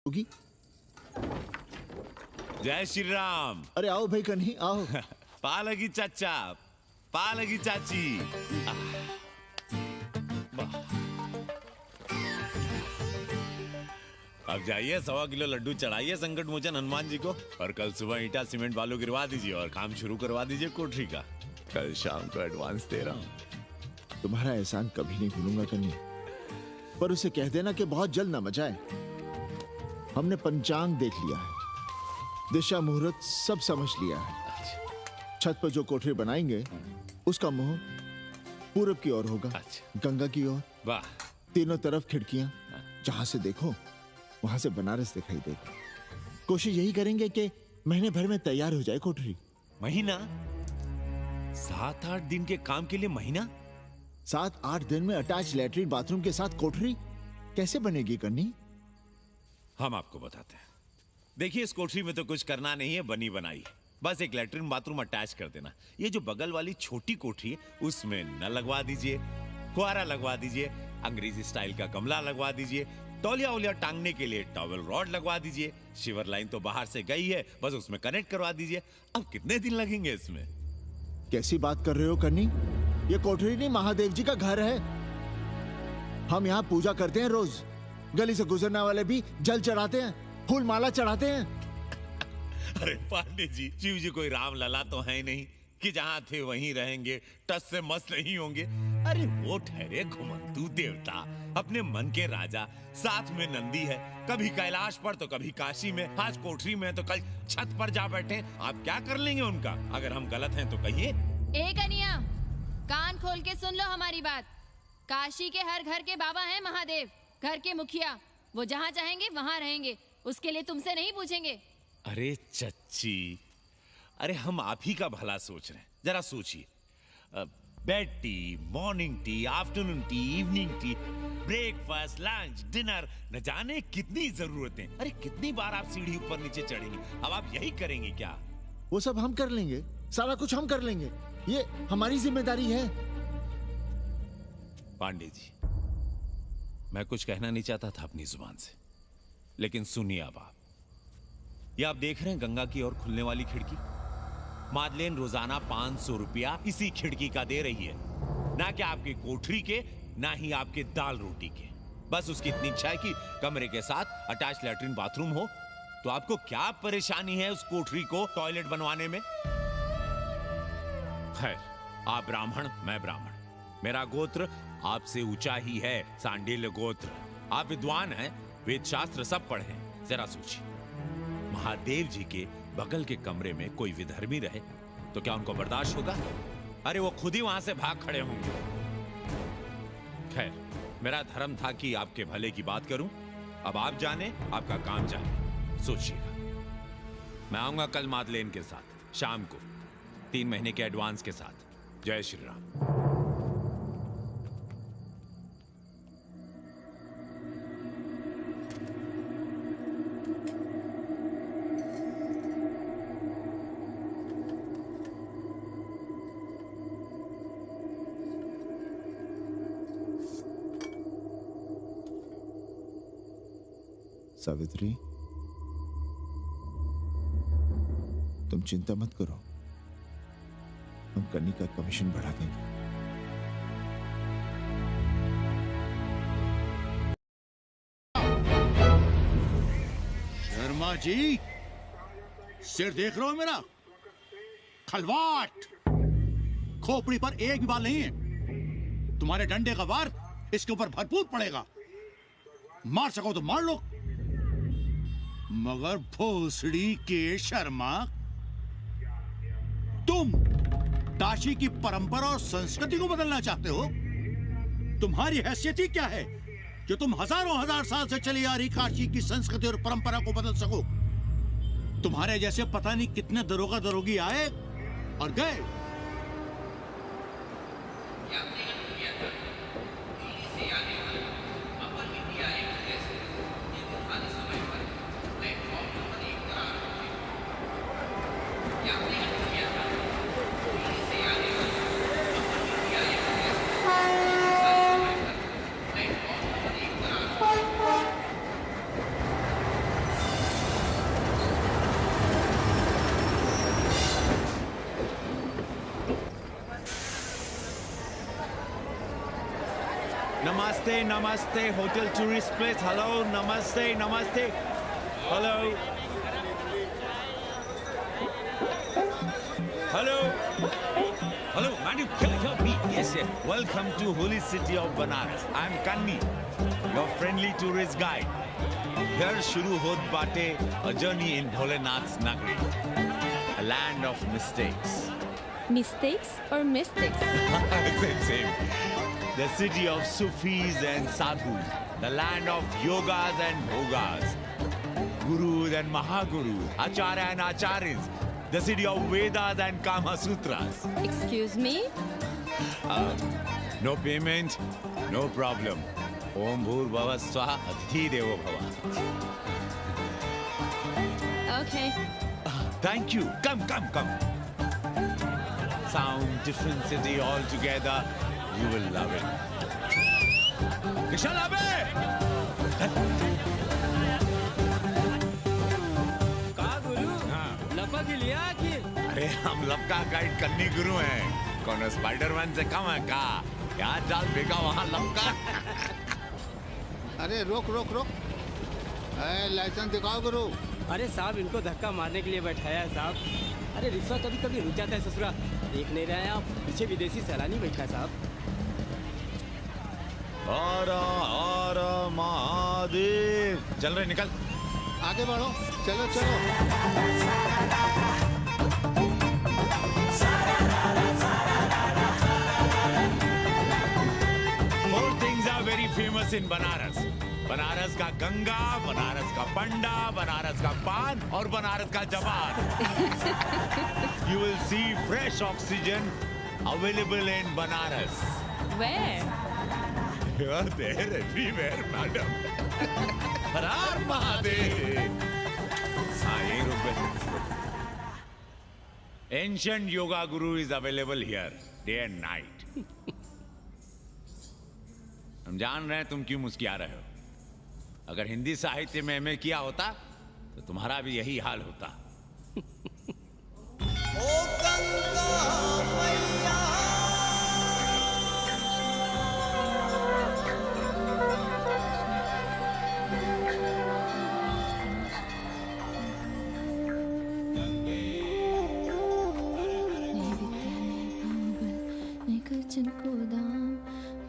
होगी। जय श्री राम। अरे आओ भाई कन्ही आओ। पालगी चाचा, पालगी चाची। अब जाइए 1.25 किलो लड्डू चढ़ाइए संकट मोचन हनुमान जी को और कल सुबह ईटा सीमेंट बालू गिरवा दीजिए और काम शुरू करवा दीजिए कोठरी का। कल शाम को एडवांस दे रहा हूँ। तुम्हारा एहसान कभी नहीं भूलूंगा कन्ही, पर उसे कह देना कि बहुत जल्द न मचाए। हमने पंचांग देख लिया है, दिशा मुहूर्त सब समझ लिया है। छत पर जो कोठरी बनाएंगे उसका मुंह पूरब की ओर होगा, गंगा की ओर। वाह। तीनों तरफ खिड़कियां, जहां से देखो वहां से बनारस दिखाई देगा। कोशिश यही करेंगे कि महीने भर में तैयार हो जाए कोठरी। महीना? 7-8 दिन के काम के लिए महीना? 7-8 दिन में अटैच लैट्रिन बाथरूम के साथ कोठरी कैसे बनेगी कन्नी? हम आपको बताते हैं। देखिए इस कोठरी में तो कुछ करना नहीं है, बनी बनाई। बस एक लैट्रिन बाथरूम अटैच कर देना। ये जो बगल वाली छोटी कोठरी है उसमें नल लगवा दीजिए, फुहारा लगवा दीजिए, अंग्रेजी स्टाइल का गमला लगवा दीजिए, तौलिया उलिया टांगने के लिए टॉवल रॉड लगवा दीजिए। शिवर लाइन तो बाहर से गई है, बस उसमें कनेक्ट करवा दीजिए। अब कितने दिन लगेंगे इसमें? कैसी बात कर रहे हो कन्नी? ये कोठरी नहीं, महादेव जी का घर है। हम यहाँ पूजा करते हैं रोज। गली से गुजरने वाले भी जल चढ़ाते हैं, फूल माला चढ़ाते हैं। अरे पांडे जी, शिव जी कोई राम लला तो है नहीं कि जहां थे वहीं रहेंगे, टस से मस नहीं होंगे। अरे वो ठहरे घुमंतू देवता, अपने मन के राजा, साथ में नंदी है। कभी कैलाश पर तो कभी काशी में, आज कोठरी में तो कल छत पर जा बैठे। आप क्या कर लेंगे उनका? अगर हम गलत हैं तो कहिए। ए कन्या, कान खोल के सुन लो हमारी बात। काशी के हर घर के बाबा हैं महादेव, घर के मुखिया। वो जहाँ चाहेंगे वहाँ रहेंगे, उसके लिए तुमसे नहीं पूछेंगे। अरे चच्ची, अरे हम आप ही का भला सोच रहे हैं। जरा सोचिए, bed tea, morning tea, afternoon T, evening tea, breakfast, lunch, dinner, न जाने कितनी जरूरतें। अरे कितनी बार आप सीढ़ी ऊपर नीचे चढ़ेंगे। अब आप यही करेंगे क्या? वो सब हम कर लेंगे, सारा कुछ हम कर लेंगे। ये हमारी जिम्मेदारी है। पांडे जी, मैं कुछ कहना नहीं चाहता था अपनी जुबान से, लेकिन सुनिए अब आप। ये आप देख रहे हैं गंगा की ओर खुलने वाली खिड़की? मादलेन रोजाना 500 रुपया इसी खिड़की का दे रही है। ना कि आपकी कोठरी के, ना ही आपके दाल रोटी के। बस उसकी इतनी इच्छा है कि कमरे के साथ अटैच लैट्रिन बाथरूम हो। तो आपको क्या परेशानी है उस कोठरी को टॉयलेट बनवाने में? खैर, आप ब्राह्मण, मैं ब्राह्मण। मेरा गोत्र आपसे ऊंचा ही है, सांडिल्य गोत्र। आप विद्वान हैं, वेद शास्त्र सब पढ़े हैं। जरा सोचिए, महादेव जी के बगल के कमरे में कोई विधर्मी रहे तो क्या उनको बर्दाश्त होगा? अरे वो खुद ही वहां से भाग खड़े होंगे। खैर, मेरा धर्म था कि आपके भले की बात करूं। अब आप जाने, आपका काम जाने। सोचिएगा। मैं आऊंगा कल मादलेन के साथ शाम को, 3 महीने के एडवांस के साथ। जय श्री राम। सावित्री, तुम चिंता मत करो, हम कन्नी का कमीशन बढ़ा देंगे। शर्मा जी, सिर देख रहे हो मेरा? खलवाट, खोपड़ी पर एक भी बाल नहीं है। तुम्हारे डंडे का वार इसके ऊपर भरपूर पड़ेगा। मार सको तो मार लो, मगर भोसड़ी के शर्मा, तुम काशी की परंपरा और संस्कृति को बदलना चाहते हो? तुम्हारी हैसियत ही क्या है जो तुम हजारों हजार साल से चली आ रही काशी की संस्कृति और परंपरा को बदल सको? तुम्हारे जैसे पता नहीं कितने दरोगा दरोगी आए और गए। Namaste, namaste, hotel tourist place. Hello, namaste, namaste. Hello. Hello. Hello, man, you can hear me. Yes, yes. Welcome to holy city of Banaras. I'm Kanni, your friendly tourist guide. Here shuru hot baate, a journey in Bholenath's Nagari, a land of mistakes. Mistakes or mystics? Same. The city of Sufis and Sadhus, the land of yogas and bhogas, gurus and mahagurus, acharya and acharyas, the city of Vedas and Kama Sutras. Excuse me? No payment, no problem. Om Bhur Bhava Swaha Adhi Devo Bhava. Okay. Thank you. Come. Sound, different city altogether. You will love it. Nishan Abe! का गुरु लपक लिया कि अरे हम लपका guide करनी गुरु हैं। कौन स्पाइडरमैन से कम है का? क्या जाल फेंका वहाँ लपका? अरे रोक लाइसेंस दिखाओ गुरु। अरे साहब इनको धक्का मारने के लिए बैठाया है साहब। अरे रिश्वा कभी रुक जाता है ससुरा। देख नहीं रहे हैं आप, पीछे विदेशी सैलानी बैठा है साहब। हर महादेव। चल रहे निकल। आगे बढ़ो, चलो। Four things are very famous in Banaras. Banaras का गंगा, बनारस का पंडा, बनारस का पान और बनारस का जवान. You will see fresh oxygen available in Banaras. Where? You are there everywhere, madam. हर हर महादेव. हाँ, यही रुक गए. Ancient yoga guru is available here, day and night. हम जान रहे हैं तुम क्यों मुस्कुरा रहे हो. अगर हिंदी साहित्य में एमए किया होता तो तुम्हारा भी यही हाल होता. ओ गंगा मैया. को दाम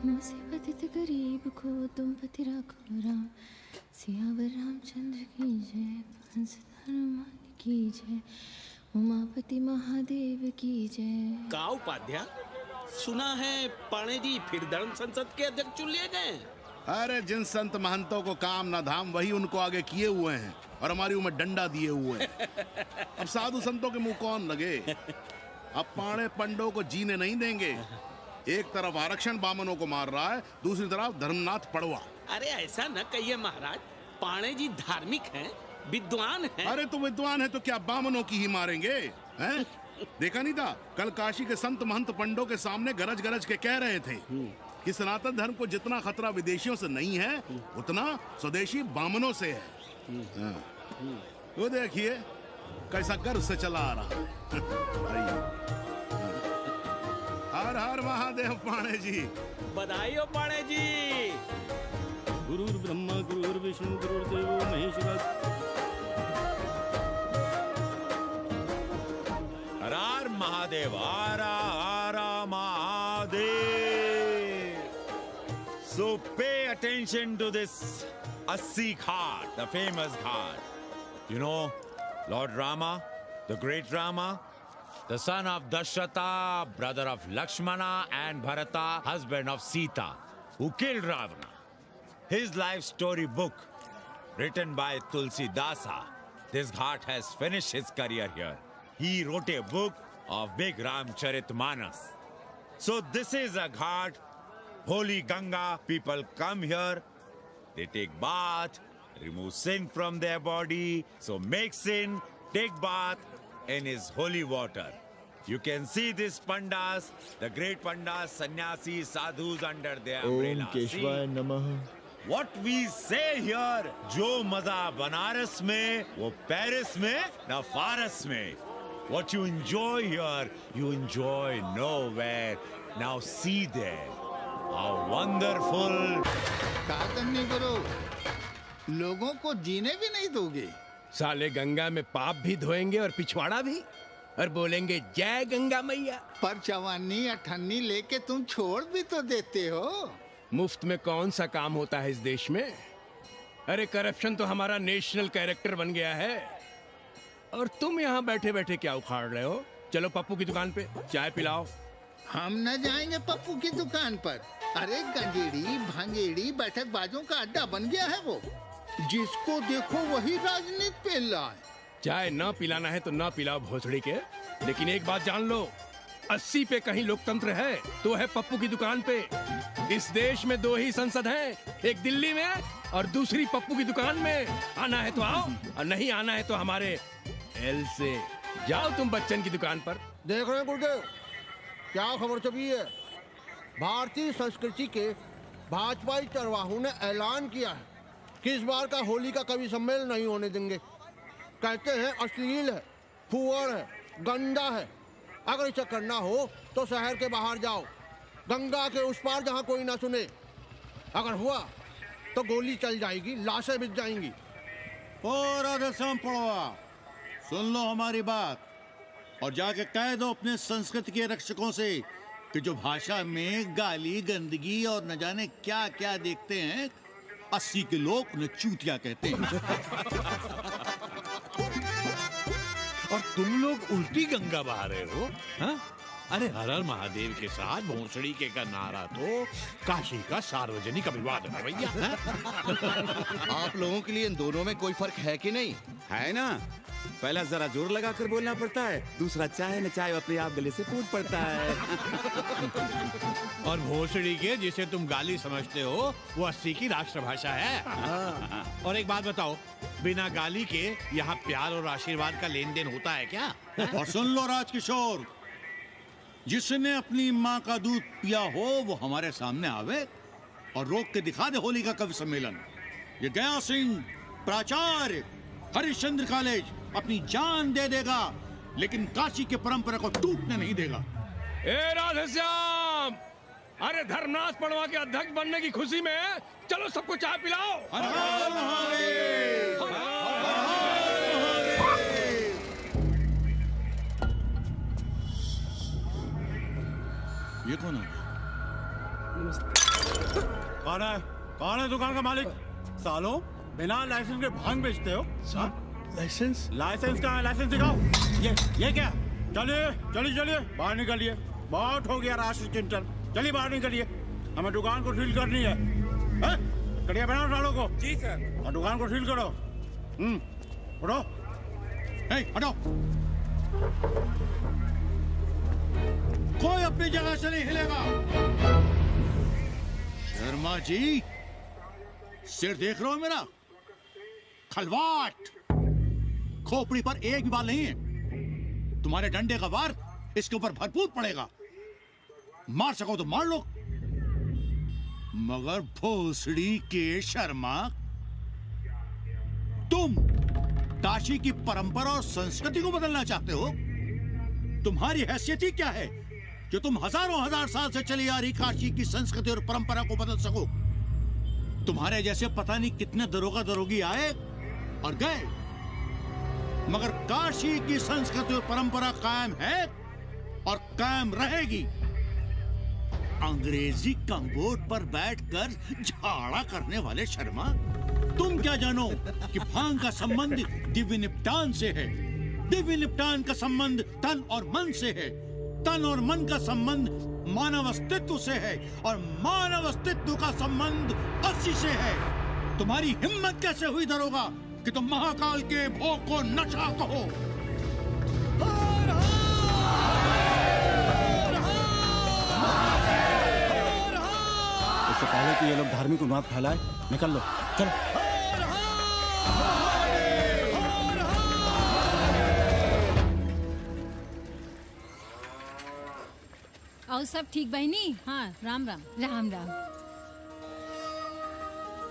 मुसीबत गरीब को तुम पति राखो राम. सियावर रामचंद्र की जय, हंस हनुमान की जय, उमापति महादेव की जय. का उपाध्याय सुना है पाणे जी फिर धर्म संसद के अध्यक्ष चुन लिए गए. अरे जिन संत महंतों को काम न धाम वही उनको आगे किए हुए हैं और हमारी उम्र डंडा दिए हुए हैं. अब साधु संतों के मुंह कौन लगे. अब पाणे पंडों को जीने नहीं देंगे. एक तरफ आरक्षण बामनों को मार रहा है, दूसरी तरफ धर्मनाथ पड़वा. अरे ऐसा न कहिए महाराज, पाणे जी धार्मिक हैं, विद्वान हैं. अरे तो विद्वान है तो क्या बामनों की ही मारेंगे हैं? देखा नहीं था कल काशी के संत महंत पंडों के सामने गरज गरज के कह रहे थे कि सनातन धर्म को जितना खतरा विदेशियों से नहीं है उतना स्वदेशी बामनों से है. वो देखिए कैसा गर्व से चला आ रहा. हर हर महादेव पाणे जी. बधाई हो पाणे जी. गुरुर् ब्रह्मा गुरुर्विष्णु गुरुर्देवो महेश्वर. हर हर महादेव. हर हर Mahadev. So pay attention to this Assi Ghat, the famous ghat. You know, Lord Rama, the great Rama, the son of Dashrata, brother of Lakshmana and Bharata, husband of Sita, who killed Ravana. His life story book, written by Tulsi Dasa, this ghat has finished his career here. He wrote a book of Big Ramcharitmanas. So this is a ghat, holy Ganga. People come here, they take bath, remove sin from their body. So make sin, take bath in his holy water. You can see these pandas, the great pandas, sannyasis, sadhus under their umbrella. ओम केशवाय नमः. What we say here, जो मजा बनारस में, वो Paris में, ना फारस में. What you enjoy here, you enjoy nowhere. Now see there. How wonderful. नहीं करो, लोगों को जीने भी नहीं दोगे। साले गंगा में पाप भी धोएंगे और पिछवाड़ा भी, और बोलेंगे जय गंगा मैया। पर चवानी अठन्नी लेके तुम छोड़ भी तो देते हो। मुफ्त में कौन सा काम होता है इस देश में? अरे करप्शन तो हमारा नेशनल कैरेक्टर बन गया है। और तुम यहाँ बैठे बैठे क्या उखाड़ रहे हो? चलो पप्पू की दुकान पे चाय पिलाओ। हम न जाएंगे पप्पू की दुकान पर। अरे गंजेड़ी भांगेड़ी बैठक बाजों का अड्डा बन गया है वो। जिसको देखो वही राजनीति पेल रहा है। चाय न पिलाना है तो न पिलाओ भोसड़ी के, लेकिन एक बात जान लो, 80 पे कहीं लोकतंत्र है तो है पप्पू की दुकान पे। इस देश में 2 ही संसद हैं, एक दिल्ली में और दूसरी पप्पू की दुकान में। आना है तो आओ और नहीं आना है तो हमारे एल से जाओ तुम बच्चन की दुकान पर। देख रहे हैं गुरुदेव, क्या खबर छपी है? भारतीय संस्कृति के भाजपाई चरवाहों ने ऐलान किया है कि इस बार का होली का कवि सम्मेलन नहीं होने देंगे। कहते हैं अश्लील है, फुअर है, गंदा है। अगर इसे करना हो तो शहर के बाहर जाओ, गंगा के उस पार जहाँ कोई ना सुने। अगर हुआ तो गोली चल जाएगी, लाशें बिक जाएंगी। और राधेश्याम पड़वा, सुन लो हमारी बात और जाके कह दो अपने संस्कृति के रक्षकों से कि जो भाषा में गाली गंदगी और न जाने क्या क्या देखते हैं, 80 के लोग उन्हें चूतिया कहते हैं। और तुम लोग उल्टी गंगा बहा रहे हो, हाँ? अरे हर हर महादेव के साथ भोंसड़ी के का नारा तो काशी का सार्वजनिक अभिवादन है भैया। आप लोगों के लिए इन दोनों में कोई फर्क है कि नहीं? है ना, पहला जरा जोर लगाकर बोलना पड़ता है, दूसरा चाहे न चाहे अपने आप गले से फूट पड़ता है। और भोसड़ी के जिसे तुम गाली समझते हो वो 80 की राष्ट्रभाषा है। और एक बात बताओ, बिना गाली के यहाँ प्यार और आशीर्वाद का लेन देन होता है क्या? और सुन लो राजकिशोर, जिसने अपनी माँ का दूध पिया हो वो हमारे सामने आवे और रोक के दिखा दे होली का कवि सम्मेलन। ये गया सिंह प्राचार्य हरिश्चंद्र कॉलेज अपनी जान दे देगा, लेकिन काशी के परंपरा को टूटने नहीं देगा। ए राधेश्याम, अरे धर्मनाथ पड़वा के अध्यक्ष बनने की खुशी में चलो सबको चाय पिलाओ। हर हर महादेव, हर हर महादेव। ये कौन है? कौन है दुकान का मालिक? सालों बिना लाइसेंस के भांग बेचते हो? लाइसेंस? लाइसेंस कहाँ है? लाइसेंस दिखाओ। ये क्या? चलिए चलिए चलिए बाहर निकलिए, बहुत हो गया राष्ट्र चिंतन। चलिए बाहर निकलिए, हमें दुकान को सील करनी है। कड़िया बनाओ सालों को। जी सर। और दुकान को सील करो। उठो, हटो। कोई अपनी जगह से नहीं हिलेगा। शर्मा जी, सिर देख रहे हो मेरा? खलवाट, खोपड़ी पर एक भी बाल नहीं है। तुम्हारे डंडे का वार इसके ऊपर भरपूर पड़ेगा। मार सको तो मार लो, मगर भोसड़ी के शर्मा, तुम काशी की परंपरा और संस्कृति को बदलना चाहते हो? तुम्हारी हैसियत ही क्या है जो तुम हजारों हजार साल से चली आ रही काशी की संस्कृति और परंपरा को बदल सको? तुम्हारे जैसे पता नहीं कितने दरोगा दरोगी आए और गए, मगर काशी की संस्कृति और परंपरा कायम है और कायम रहेगी। अंग्रेजी कम्बोर्ड पर बैठकर झाड़ा करने वाले शर्मा, तुम क्या जानो कि भांग का संबंध दिव्य निपटान से है। दिव्य निपटान का संबंध तन और मन से है। तन और मन का संबंध मानव अस्तित्व से है और मानव अस्तित्व का संबंध 80 से है। तुम्हारी हिम्मत कैसे हुई दरोगा कि तुम महाकाल के भोग को नशा कहो? इससे पहले कि ये लोग धार्मिक उन्माद फैलाए, निकल लो, चलो। और सब ठीक बहनी? हाँ, राम राम। राम राम।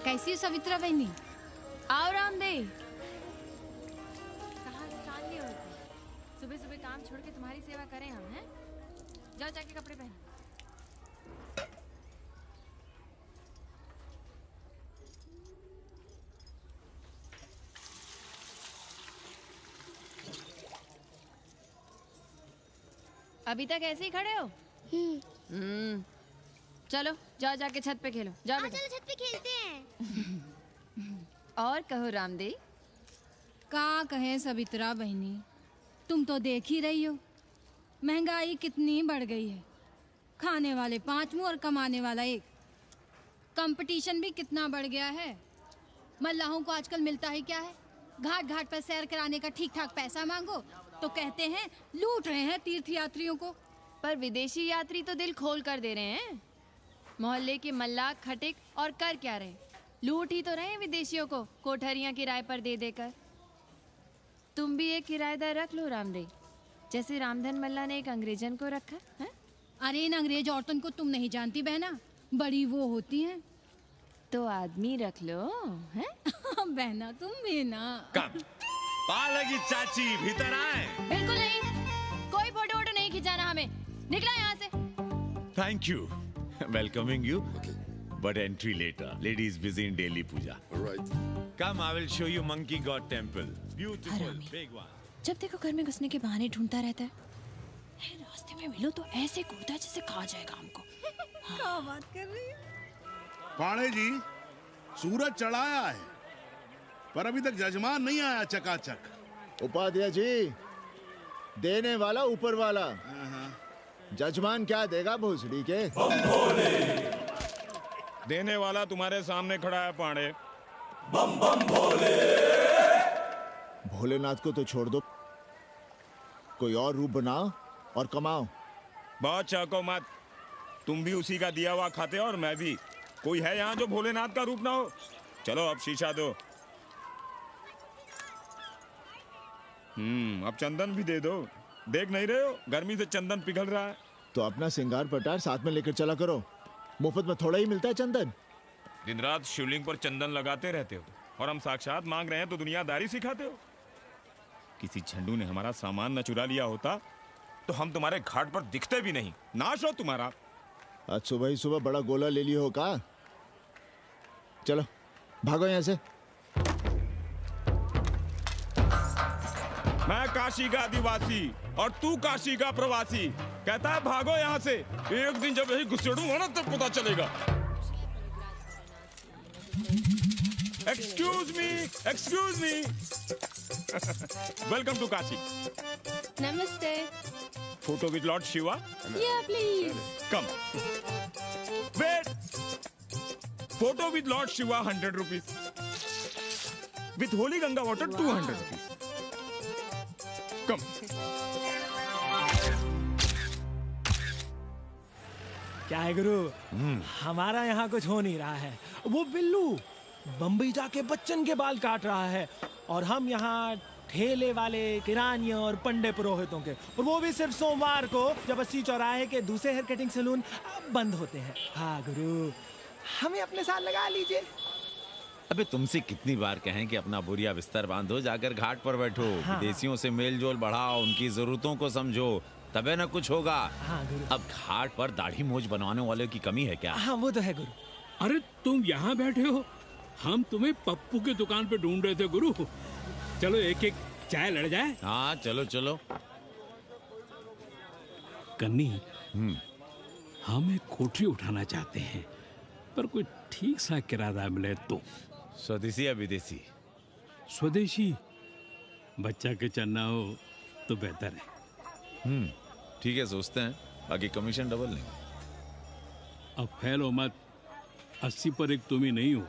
कैसी हो सवित्रा बहनी? आओ रामदेव। कहाँ से साल लिए होते? सुबह सुबह काम छोड़ के तुम्हारी सेवा करें हम, हैं? जाओ जाके कपड़े पहनो। अभी तक ऐसे ही खड़े हो? चलो जाओ, जाके छत पे खेलो। जाओ बेटा। चलो छत पे खेलते हैं। और कहो रामदेव। का कहे सवित्रा बहनी, तुम तो देख ही रही हो महंगाई कितनी बढ़ गई है। खाने वाले 5 मुंह और कमाने वाला 1। कंपटीशन भी कितना बढ़ गया है। मल्लाहों को आजकल मिलता ही क्या है? घाट घाट पर सैर कराने का ठीक ठाक पैसा मांगो तो कहते हैं लूट रहे हैं तीर्थ यात्रियों को। पर विदेशी यात्री तो दिल खोल कर दे रहे हैं। मोहल्ले के मल्लाह खटिक और कर क्या रहे? लूट ही तो रहे हैं विदेशियों को कोठरियां किराए पर दे देकर। तुम भी एक किराएदार रख लो रामदेव, जैसे रामधन मल्ला ने एक अंग्रेजन को रखा है। अरे इन अंग्रेज औरतों को तुम नहीं जानती बहना, बड़ी वो होती हैं। तो आदमी रख लो हैं? बहना तुम भी ना। पालकी चाची भीतर आए। बिल्कुल नहीं, कोई फोटो वोटो नहीं खिंचाना हमें। निकला यहाँ से। Thank you. Welcoming you. But entry later. Ladies busy in daily puja. All right. Come, I will show you Monkey God Temple. Beautiful, big one. जब देखो घर में घुसने के बहाने ढूंढता रहता है। रास्ते में मिलो तो ऐसे कूदता है जैसे खा जाएगा हमको। क्या बात कर रही है? पाणे जी, सूरज चढ़ाया है पर अभी तक जजमान नहीं आया चकाचक। उपाध्याय जी, देने वाला ऊपर वाला। जजमान क्या देगा भोसड़ी के? देने वाला तुम्हारे सामने खड़ा है पांडे। बम बम भोले। भोलेनाथ को तो छोड़ दो, कोई और रूप बनाओ और कमाओ। बहुत चाको मत, तुम भी उसी का दिया हुआ खाते हो और मैं भी। कोई है यहाँ जो भोलेनाथ का रूप ना हो? चलो अब शीशा दो। अब चंदन भी दे दो। देख नहीं रहे हो गर्मी से चंदन पिघल रहा है। तो अपना सिंगार पटार साथ में लेकर चला करो, मुफ्त में थोड़ा ही मिलता है चंदन। दिन रात शिवलिंग पर चंदन लगाते रहते हो और हम साक्षात मांग रहे हैं तो दुनियादारी सिखाते हो। किसी झंडू ने हमारा सामान न चुरा लिया होता तो हम तुम्हारे घाट पर दिखते भी नहीं। नाश हो तुम्हारा। आज सुबह ही सुबह बड़ा गोला ले लियो हो का? चलो भागो यहाँ से। मैं काशी का आदिवासी और तू काशी का प्रवासी। कहता है भागो यहाँ से। एक दिन जब यही घुसेड़ूंगा ना तब पता चलेगा। Excuse me. Welcome to Kashi. नमस्ते। Photo with Lord Shiva? Yeah, please. Come. Wait. Photo with Lord Shiva 100 rupees. With holy Ganga water 200 rupees. Come. क्या है गुरु, हमारा यहाँ कुछ हो नहीं रहा है। वो बिल्लू बम्बई जाके बच्चन के बाल काट रहा है और हम यहाँ ठेले वाले, किरानियों और पंडे पुरोहितों के, और वो भी सिर्फ सोमवार को जब 80 चौराहे के दूसरे हेयर कटिंग सैलून बंद होते हैं। हाँ गुरु, हमें अपने साथ लगा लीजिए। अबे तुमसे कितनी बार कहें कि अपना बोरिया बिस्तर बांधो, जाकर घाट पर बैठो। हाँ। विदेशियों से मेल जोल बढ़ाओ, उनकी जरूरतों को समझो, तबे ना कुछ होगा। हाँ गुरु। अब घाट पर दाढ़ी मूछ बनवाने वाले की कमी है क्या? हाँ वो तो है गुरु। अरे तुम यहाँ बैठे हो, हम तुम्हें पप्पू की दुकान पे ढूंढ रहे थे गुरु। चलो एक एक चाय लड़ जाए। हाँ चलो चलो। कन्नी, हम एक कोठरी उठाना चाहते हैं पर कोई ठीक सा किराया मिले तो। स्वदेशी या विदेशी? स्वदेशी। बच्चा के चन्ना हो तो बेहतर है। ठीक है, सोचते हैं, बाकी कमीशन डबल नहीं। अब फैलो मत, 80 पर एक तुम ही नहीं हो।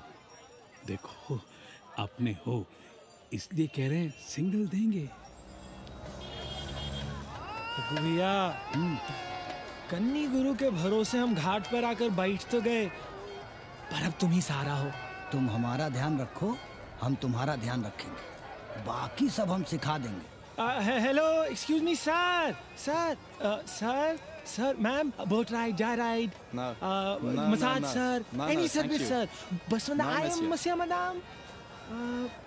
देखो अपने हो इसलिए कह रहे हैं, सिंगल देंगे। भैया, कन्नी गुरु के भरोसे हम घाट पर आकर बैठ तो गए, पर अब तुम ही सहारा हो। तुम हमारा ध्यान रखो, हम तुम्हारा ध्यान रखेंगे, बाकी सब हम सिखा देंगे। Hello, excuse me sir. Sir, ma'am, boat ride, जा ride, massage sir, any service sir. बस आई एम मसिया मैडम।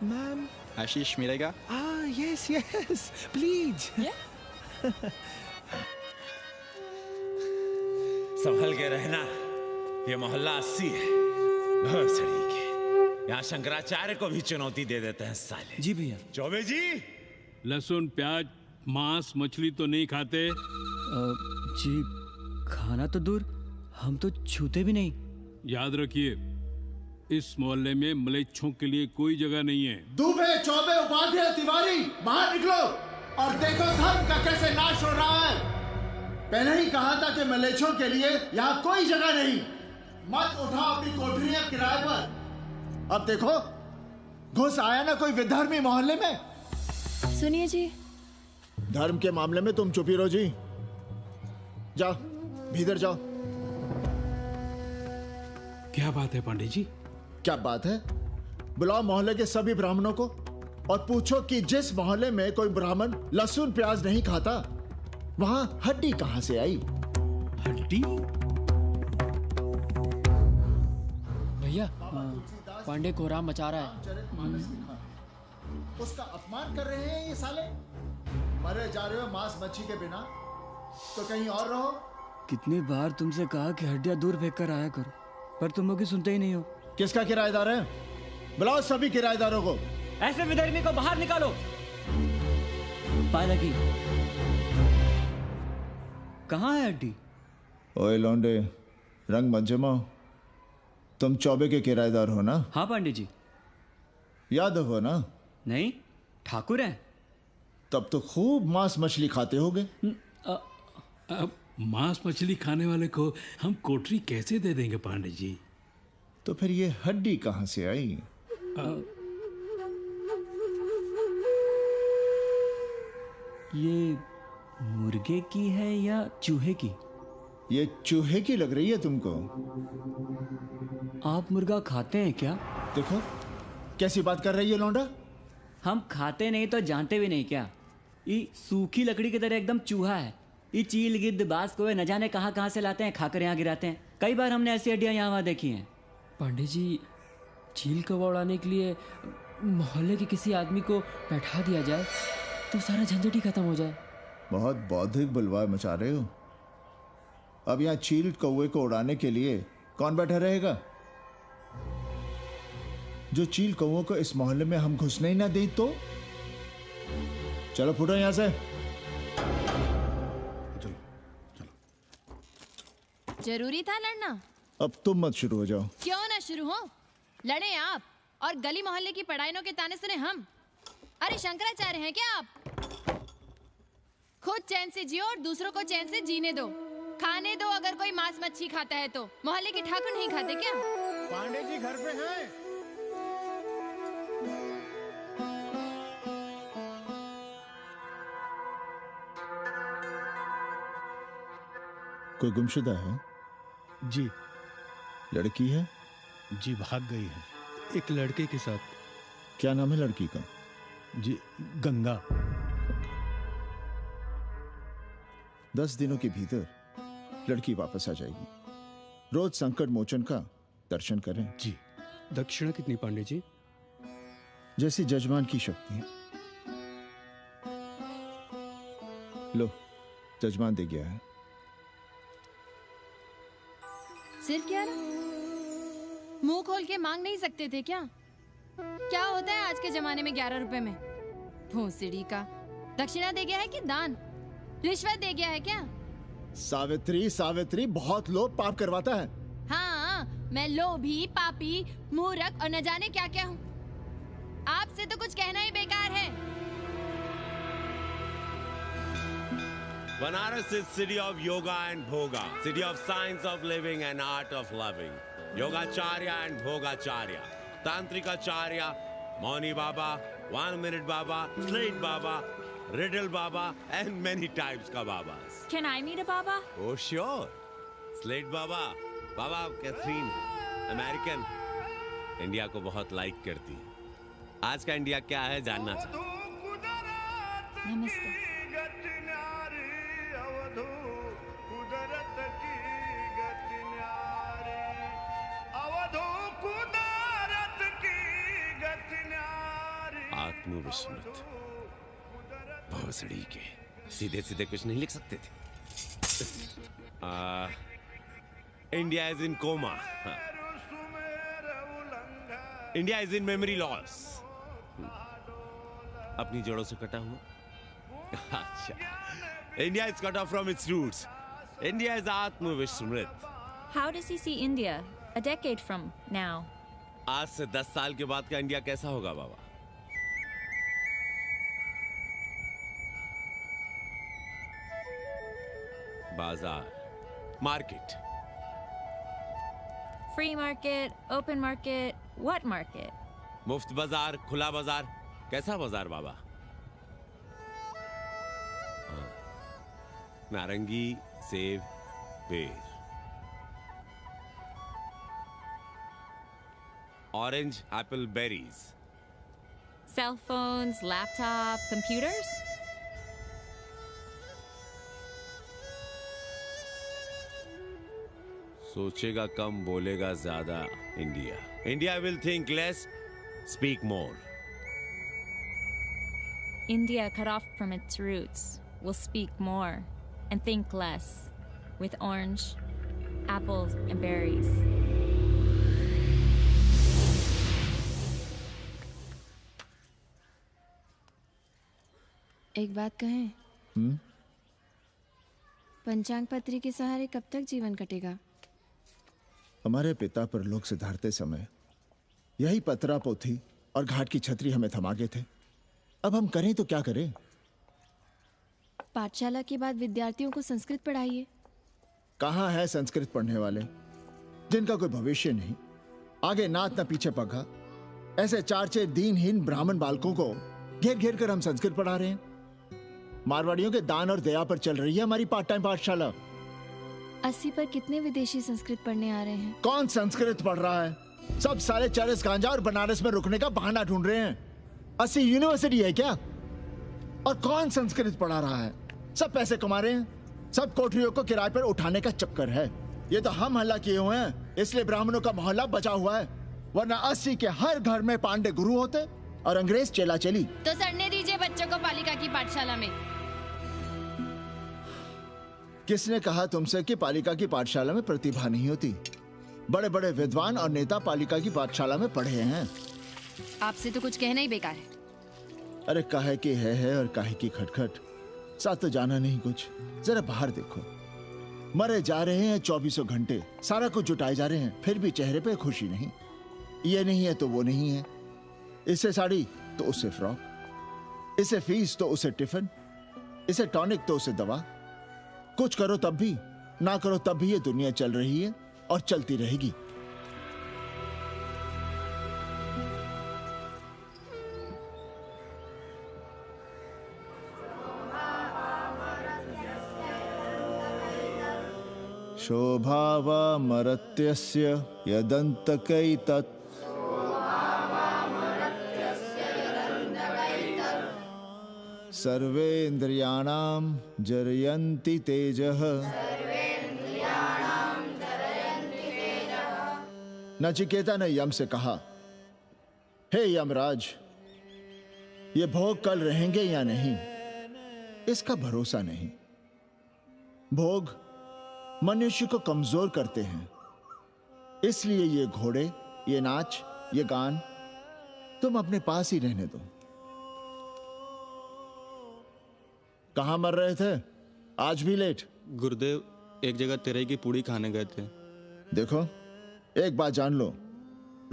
मैम, आशीष मिलेगा? Yes, please. संभल के रहना, ये मोहल्ला 80 है। बहुत सड़ी के यहाँ शंकराचार्य को भी चुनौती दे देते हैं साले। जी भैया। चौबे जी, लहसुन, प्याज, मांस, मछली तो नहीं खाते? जी खाना तो दूर, हम तो छूते भी नहीं। याद रखिए, इस मोहल्ले में मलेच्छों के लिए कोई जगह नहीं है। दुबे, चौबे, उपाध्याय, तिवारी, बाहर निकलो और देखो धर्म का कैसे नाश हो रहा है। पहले ही कहा था कि मलेच्छों के लिए यहाँ कोई जगह नहीं। मत उठाओ अपनी कोठरियां किराए पर। अब देखो घुस आया ना कोई विधर्मी मोहल्ले में। सुनिए जी, धर्म के मामले में तुम चुप ही रहो जी। जाओ भीतर जाओ। क्या बात है पंडित जी? क्या बात है? बुलाओ मोहल्ले के सभी ब्राह्मणों को और पूछो कि जिस मोहल्ले में कोई ब्राह्मण लहसुन प्याज नहीं खाता, वहां हड्डी कहां से आई? हड्डी? भैया, पांडे कोहराम मचा रहा है। उसका अपमान कर रहे हैं ये साले। मरे जा रहे हो मांस मच्छी के बिना, तो कहीं और रहो। कितनी बार तुमसे कहा कि हड्डियां दूर फेंक कर आया करो, पर तुम लोग सुनते ही नहीं हो। किसका किराएदार है? बुलाओ सभी किराएदारों को। ऐसे विधर्मी को बाहर निकालो। पालकी, कहाँ है हड्डी? ओए लौंडे, रंग मत जमाओ। तुम चौबे के किराएदार हो ना? हाँ पंडित जी। यादव हो ना? नहीं, ठाकुर हैं। तब तो खूब मांस मछली खाते होगे। अब मांस मछली खाने वाले को हम कोठरी कैसे दे देंगे पांडे जी? तो फिर ये हड्डी कहां से आई? ये मुर्गे की है या चूहे की? ये चूहे की लग रही है तुमको। आप मुर्गा खाते हैं क्या? देखो कैसी बात कर रही है लौंडा। हम खाते नहीं तो जानते भी नहीं क्या? ये सूखी लकड़ी की तरह एकदम चूहा है। ये चील गिद्ध बाज कोए न जाने कहाँ से लाते हैं, खाकर यहाँ गिराते हैं। कई बार हमने ऐसी हड्डियाँ यहाँ वहाँ देखी हैं। पांडे जी, चील कौवा उड़ाने के लिए मोहल्ले के किसी आदमी को बैठा दिया जाए तो सारा झंझट ही खत्म हो जाए। बहुत बौद्धिक बुलवा मचा रहे हो। अब यहाँ चील कौवे को उड़ाने के लिए कौन बैठा रहेगा? जो चील कौवों को इस मोहल्ले में हम घुसने ही ना दें तो? चलो फुटो यहाँ से। जरूरी था लड़ना? अब तुम मत शुरू हो जाओ। क्यों ना शुरू हो? लड़े आप और गली मोहल्ले की पढ़ाइयों के ताने सुने हम। अरे शंकराचार्य हैं क्या आप? खुद चैन से जियो और दूसरों को चैन से जीने दो। खाने दो अगर कोई मांस मच्छी खाता है तो। मोहल्ले के ठाकुर नहीं खाते क्या? पांडे जी घर पे हैं? कोई गुमशुदा है? जी। लड़की है? जी भाग गई है एक लड़के के साथ। क्या नाम है लड़की का? जी गंगा। 10 दिनों के भीतर लड़की वापस आ जाएगी। रोज संकट मोचन का दर्शन करें। जी। दक्षिणा कितनी पांडे जी? जैसी जजमान की शक्ति। लो जजमान दे गया है। सिर क्या रहा? मुंह खोल के मांग नहीं सकते थे क्या? क्या होता है आज के जमाने में 11 रुपए में? भोंसड़ी का। दक्षिणा दे गया है कि दान? रिश्वत दे गया है क्या? सावित्री, सावित्री बहुत लोभ पाप करवाता है। हाँ, मैं लोभी, पापी, मूर्ख और न जाने क्या क्या हूँ। आपसे तो कुछ कहना ही बेकार है। Banaras is city of yoga and bhoga, city of science of living and art of loving. Yogacharya and Bhogacharya, Tantrikacharya, Mauni Baba, 1 Minute Baba, Slate Baba, Riddle Baba, and many types ka Babas. Can I meet a Baba? Oh sure, Slate Baba, Baba Catherine, American, India को बहुत like करती है। आज का India क्या है जानना चाहता हूँ। नमस्ते। आत्मविस्मृत भोसड़ी के सीधे सीधे कुछ नहीं लिख सकते थे। India is in coma. India is in memory loss. अपनी जड़ों से कटा हुआ। अच्छा, India is cut off from its roots. India is Atma Vishmrit. How does he see India a decade from now? आज से 10 साल के बाद का इंडिया कैसा होगा बाबा? बाजार, market. Free market, open market, what market? मुफ्त बाजार, खुला बाजार. कैसा बाजार बाबा? नारंगी, सेब, बेर. Orange, apple, berries. Cell phones, laptop, computers? सोचेगा कम, बोलेगा ज्यादा. India. India will think less, speak more. India, cut off from its roots, will speak more and think less, with orange, apples, and berries. एक बात कहें? पंचांग पत्री के सहारे कब तक जीवन कटेगा? हमारे पिता परलोक से धारते समय यही पतरा पोथी और घाट की छतरी हमें थमा गए थे. अब हम करें तो क्या करें? पाठशाला के बाद विद्यार्थियों को संस्कृत पढ़ाइए. कहाँ है संस्कृत पढ़ने वाले जिनका कोई भविष्य नहीं, आगे नात न पीछे पगा. ऐसे 4 दीनहीन ब्राह्मण बालकों को घेर घेर कर हम संस्कृत पढ़ा रहे हैं. मारवाड़ियों के दान और दया पर चल रही है हमारी पार्ट टाइम पाठशाला. 80 पर कितने विदेशी संस्कृत पढ़ने आ रहे हैं? कौन संस्कृत पढ़ रहा है? सब सारे चरस गांजा और बनारस में रुकने का बहाना ढूंढ रहे हैं. 80 यूनिवर्सिटी है क्या? और कौन संस्कृत पढ़ा रहा है? सब पैसे कमा रहे हैं. सब कोठरियों को किराए पर उठाने का चक्कर है. ये तो हम हल्ला किए हुए हैं, इसलिए ब्राह्मणों का मोहल्ला बचा हुआ है. वरना 80 के हर घर में पांडे गुरु होते और अंग्रेज चेला चली. तो सड़ने दीजिए बच्चों को पालिका की पाठशाला में. किसने कहा तुमसे कि पालिका की पाठशाला में प्रतिभा नहीं होती? बड़े बड़े विद्वान और नेता पालिका की पाठशाला में पढ़े हैं. आपसे तो कुछ कहना ही बेकार है. अरे काहे की है और काहे की खटखट. साथ तो जाना नहीं कुछ. जरा बाहर देखो, मरे जा रहे हैं 24 घंटे. सारा कुछ जुटाए जा रहे हैं, फिर भी चेहरे पे खुशी नहीं. ये नहीं है तो वो नहीं है. इससे साड़ी तो उससे फ्रॉक, इससे फीस तो उसे टिफिन, इसे टॉनिक तो उसे दवा. कुछ करो तब भी, ना करो तब भी ये दुनिया चल रही है और चलती रहेगी. शोभावा मरत्यस्य यदन्तकैतत् सर्वेन्द्रियाणां जरयन्ति तेजः. नचिकेता ने यम से कहा, हे यमराज, ये भोग कल रहेंगे या नहीं इसका भरोसा नहीं. भोग मनुष्य को कमजोर करते हैं. इसलिए ये घोड़े, ये नाच, ये गान तुम अपने पास ही रहने दो. कहां मर रहे थे? आज भी लेट. गुरुदेव, एक जगह तेरई की पूड़ी खाने गए थे. देखो, एक बात जान लो,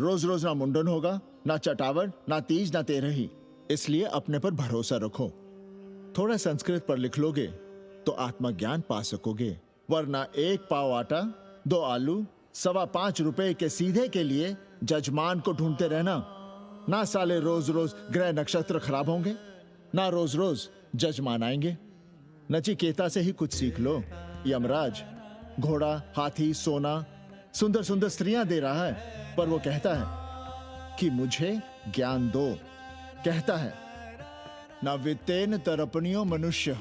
रोज रोज ना मुंडन होगा, ना चटावट, ना तीज, ना तेरही. इसलिए अपने पर भरोसा रखो. थोड़ा संस्कृत पर लिख लोगे तो आत्मज्ञान पा सकोगे. वरना 1 पाव आटा, 2 आलू, 5.25 रुपए के सीधे के लिए जजमान को ढूंढते रहना. ना साले रोज रोज ग्रह नक्षत्र खराब होंगे, ना रोज रोज जजमान आएंगे. नचिकेता से ही कुछ सीख लो. यमराज घोड़ा, हाथी, सोना, सुंदर सुंदर स्त्रियां दे रहा है, पर वो कहता है कि मुझे ज्ञान दो. कहता है ना वित्तेन तरपणियो मनुष्य.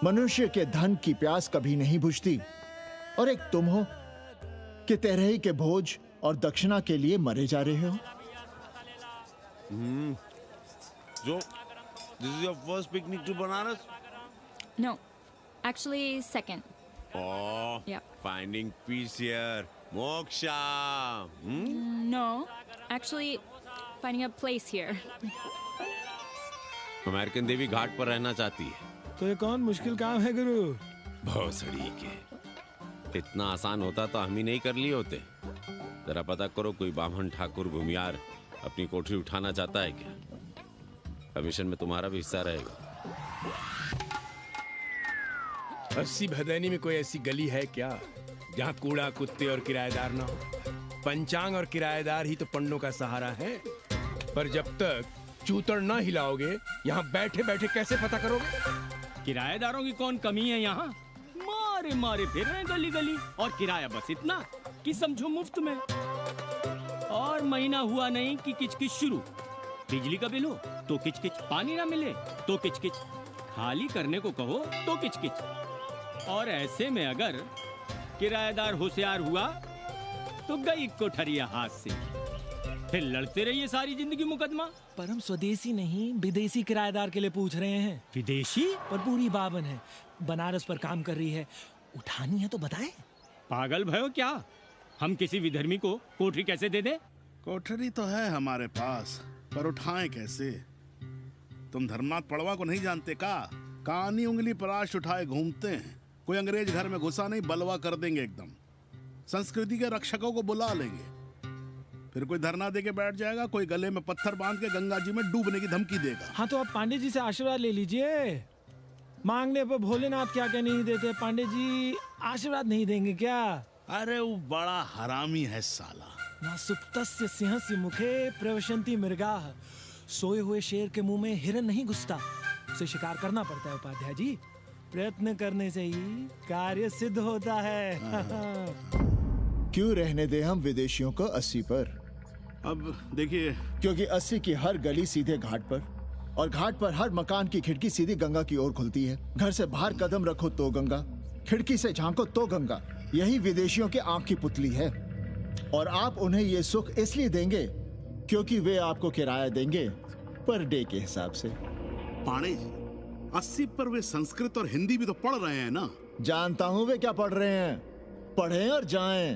मनुष्य के धन की प्यास कभी नहीं बुझती. और एक तुम हो कि तेरही के भोज और दक्षिणा के लिए मरे जा रहे हो. जो This is your first picnic to Banaras? No, actually second. Oh, Yeah. finding peace here. Moksha. No, actually finding a place here. American देवी घाट पर रहना चाहती है. तो ये कौन मुश्किल काम है गुरु? भोसड़ी के, इतना आसान होता तो हम ही नहीं कर लिए होते। जरा पता करो कोई बामन ठाकुर भूमियार अपनी कोठरी उठाना चाहता है क्या? कमीशन में तुम्हारा भी हिस्सा रहेगा। 80 भदैनी में कोई ऐसी गली है क्या जहाँ कूड़ा, कुत्ते और किराएदार ना हो? पंचांग और किराएदार ही तो पंडों का सहारा है। पर जब तक चूतड़ ना हिलाओगे, यहाँ बैठे बैठे कैसे पता करोगे? किराएदारों की कौन कमी है यहाँ? मारे मारे फिर रहे गली गली, और किराया बस इतना कि समझो मुफ्त में। और महीना हुआ नहीं कि किचकिच शुरू। बिजली का बिल हो तो किचकिच, पानी ना मिले तो किचकिच, खाली करने को कहो तो किचकिच। और ऐसे में अगर किराएदार होशियार हुआ तो गई कोठरिया हाथ से, फिर लड़ते रहिए सारी जिंदगी मुकदमा। पर हम स्वदेशी नहीं विदेशी किराएदार के लिए पूछ रहे हैं। विदेशी? पर पूरी बावन है, बनारस पर काम कर रही है, उठानी है तो बताएं। पागल भयो क्या? हम किसी विधर्मी को कोठरी कैसे दे दे? कोठरी तो है हमारे पास, पर उठाएं कैसे? तुम धर्मनाथ पड़वा को नहीं जानते का? कानी उंगली पराश उठाए घूमते हैं। कोई अंग्रेज घर में घुसा नहीं, बलवा कर देंगे एकदम। संस्कृति के रक्षकों को बुला लेंगे, फिर कोई धरना दे के बैठ जाएगा, कोई गले में पत्थर बांध के गंगा जी में डूबने की धमकी देगा। हाँ तो आप पांडे जी से आशीर्वाद ले लीजिए। मांगने पर भोलेनाथ क्या क्या नहीं देते। पांडे जी आशीर्वाद नहीं देंगे क्या? अरे वो बड़ा हरामी है साला। ना सुप्तस्य सिंहस्य मुखे प्रवशन्ति मृगाः। सोए हुए शेर के मुंह में हिरन नहीं घुसता, उसे शिकार करना पड़ता है उपाध्याय जी। प्रयत्न करने से ही कार्य सिद्ध होता है। क्यों रहने दे हम विदेशियों को 80 पर? अब देखिए, क्योंकि 80 की हर गली सीधे घाट पर, और घाट पर हर मकान की खिड़की सीधी गंगा की ओर खुलती है। घर से बाहर कदम रखो तो गंगा, खिड़की से झांको तो गंगा। यही विदेशियों के आंख की पुतली है। और आप उन्हें ये सुख इसलिए देंगे क्योंकि वे आपको किराया देंगे पर डे के हिसाब से। पांडे जी, 80 पर वे संस्कृत और हिंदी भी तो पढ़ रहे हैं ना? जानता हूँ वे क्या पढ़ रहे हैं, पढ़ें और जाएं।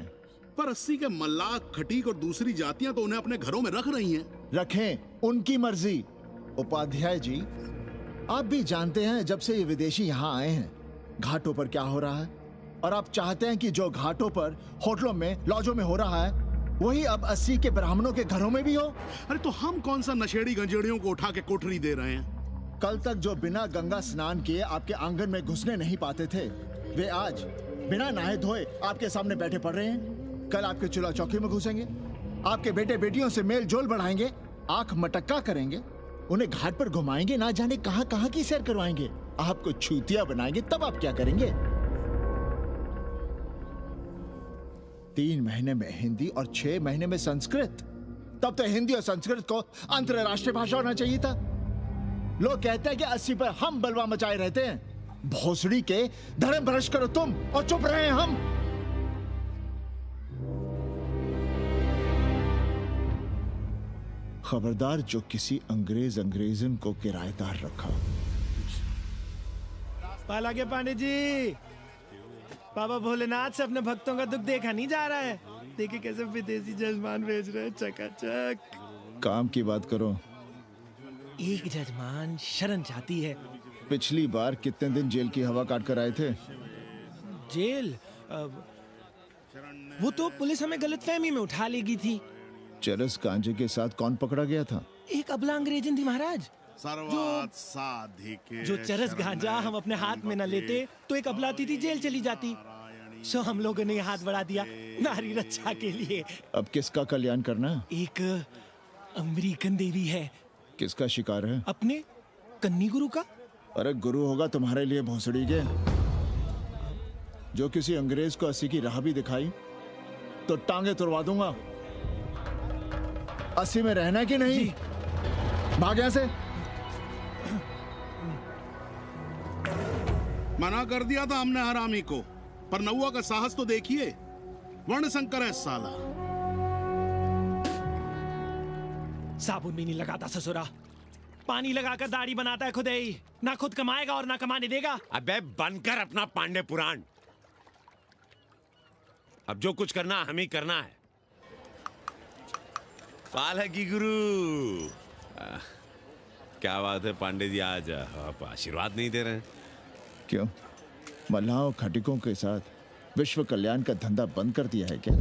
पर 80 के मल्लाक, खटीक और दूसरी जातियां तो उन्हें अपने घरों में रख रही हैं। रखें, उनकी मर्जी। उपाध्याय जी, आप भी जानते हैं जब से ये विदेशी यहाँ आए हैं घाटों पर क्या हो रहा है, और आप चाहते हैं कि जो घाटों पर, होटलों में, लॉजों में हो रहा है वही अब 80 के ब्राह्मणों के घरों में भी हो। अरे तो हम कौन सा नशेड़ी गंजेड़ियों को उठा के कोठरी दे रहे हैं? कल तक जो बिना गंगा स्नान किए आपके आंगन में घुसने नहीं पाते थे, वे आज बिना नहाए धोए आपके सामने बैठे पड़ रहे हैं। कल आपके चूल्हा चौकी में घुसेंगे, आपके बेटे बेटियों से मेल जोल बढ़ाएंगे, आंख मटक्का करेंगे, उन्हें घाट पर घुमाएंगे, ना जाने कहां कहां की सैर करवाएंगे, आपको छूतिया बनाएंगे। तब आप क्या करेंगे? 3 महीने में हिंदी और 6 महीने में संस्कृत। तब तो हिंदी और संस्कृत को अंतरराष्ट्रीय भाषा होना चाहिए था। लोग कहते हैं कि 80 पर हम बलवा मचाए रहते हैं। भोसड़ी के, धर्म भ्रष्ट करो तुम और चुप रहे हम। खबरदार जो किसी अंग्रेजन को किराएदार रखा। पाला के पांडे जी, बाबा भोलेनाथ से अपने भक्तों का दुख देखा नहीं जा रहा है। देखिए कैसे विदेशी जजमान भेज रहे हैं, चकाचक। काम की बात करो। एक जजमान शरण चाहती है। पिछली बार कितने दिन जेल की हवा काट कर आए थे? जेल? वो तो पुलिस हमें गलतफहमी में उठा लेगी थी। चरस गांजे के साथ कौन पकड़ा गया था? एक अबला अंग्रेजन थी महाराज। जो चरस गांजा हम अपने हाथ में न लेते तो एक अबलाती थी जेल चली जाती। सो हम लोगों ने हाथ बढ़ा दिया नारी रक्षा के लिए। अब किसका कल्याण करना है? एक अमेरिकन देवी है। किसका शिकार है? अपने कन्नी गुरु का। अरे गुरु होगा तुम्हारे लिए भोसड़ी के। जो किसी अंग्रेज को 80 की राह भी दिखाई तो टांगे तुड़वा दूंगा। 80 में रहना कि नहीं? भाग यहां से। मना कर दिया था हमने हरामी को, पर नौआ का साहस तो देखिए। वर्ण संकर है साला। साबुन भी नहीं लगाता ससुरा, पानी लगाकर दाढ़ी बनाता है खुद ही। ना खुद कमाएगा और ना कमाने देगा। अबे बनकर अपना पांडे पुराण। अब जो कुछ करना हम ही करना है। पाल है की गुरु। क्या बात है पांडे जी, आज आप आशीर्वाद नहीं दे रहे हैं? क्यों, मल्लाहों खटिकों के साथ विश्व कल्याण का धंधा बंद कर दिया है क्या?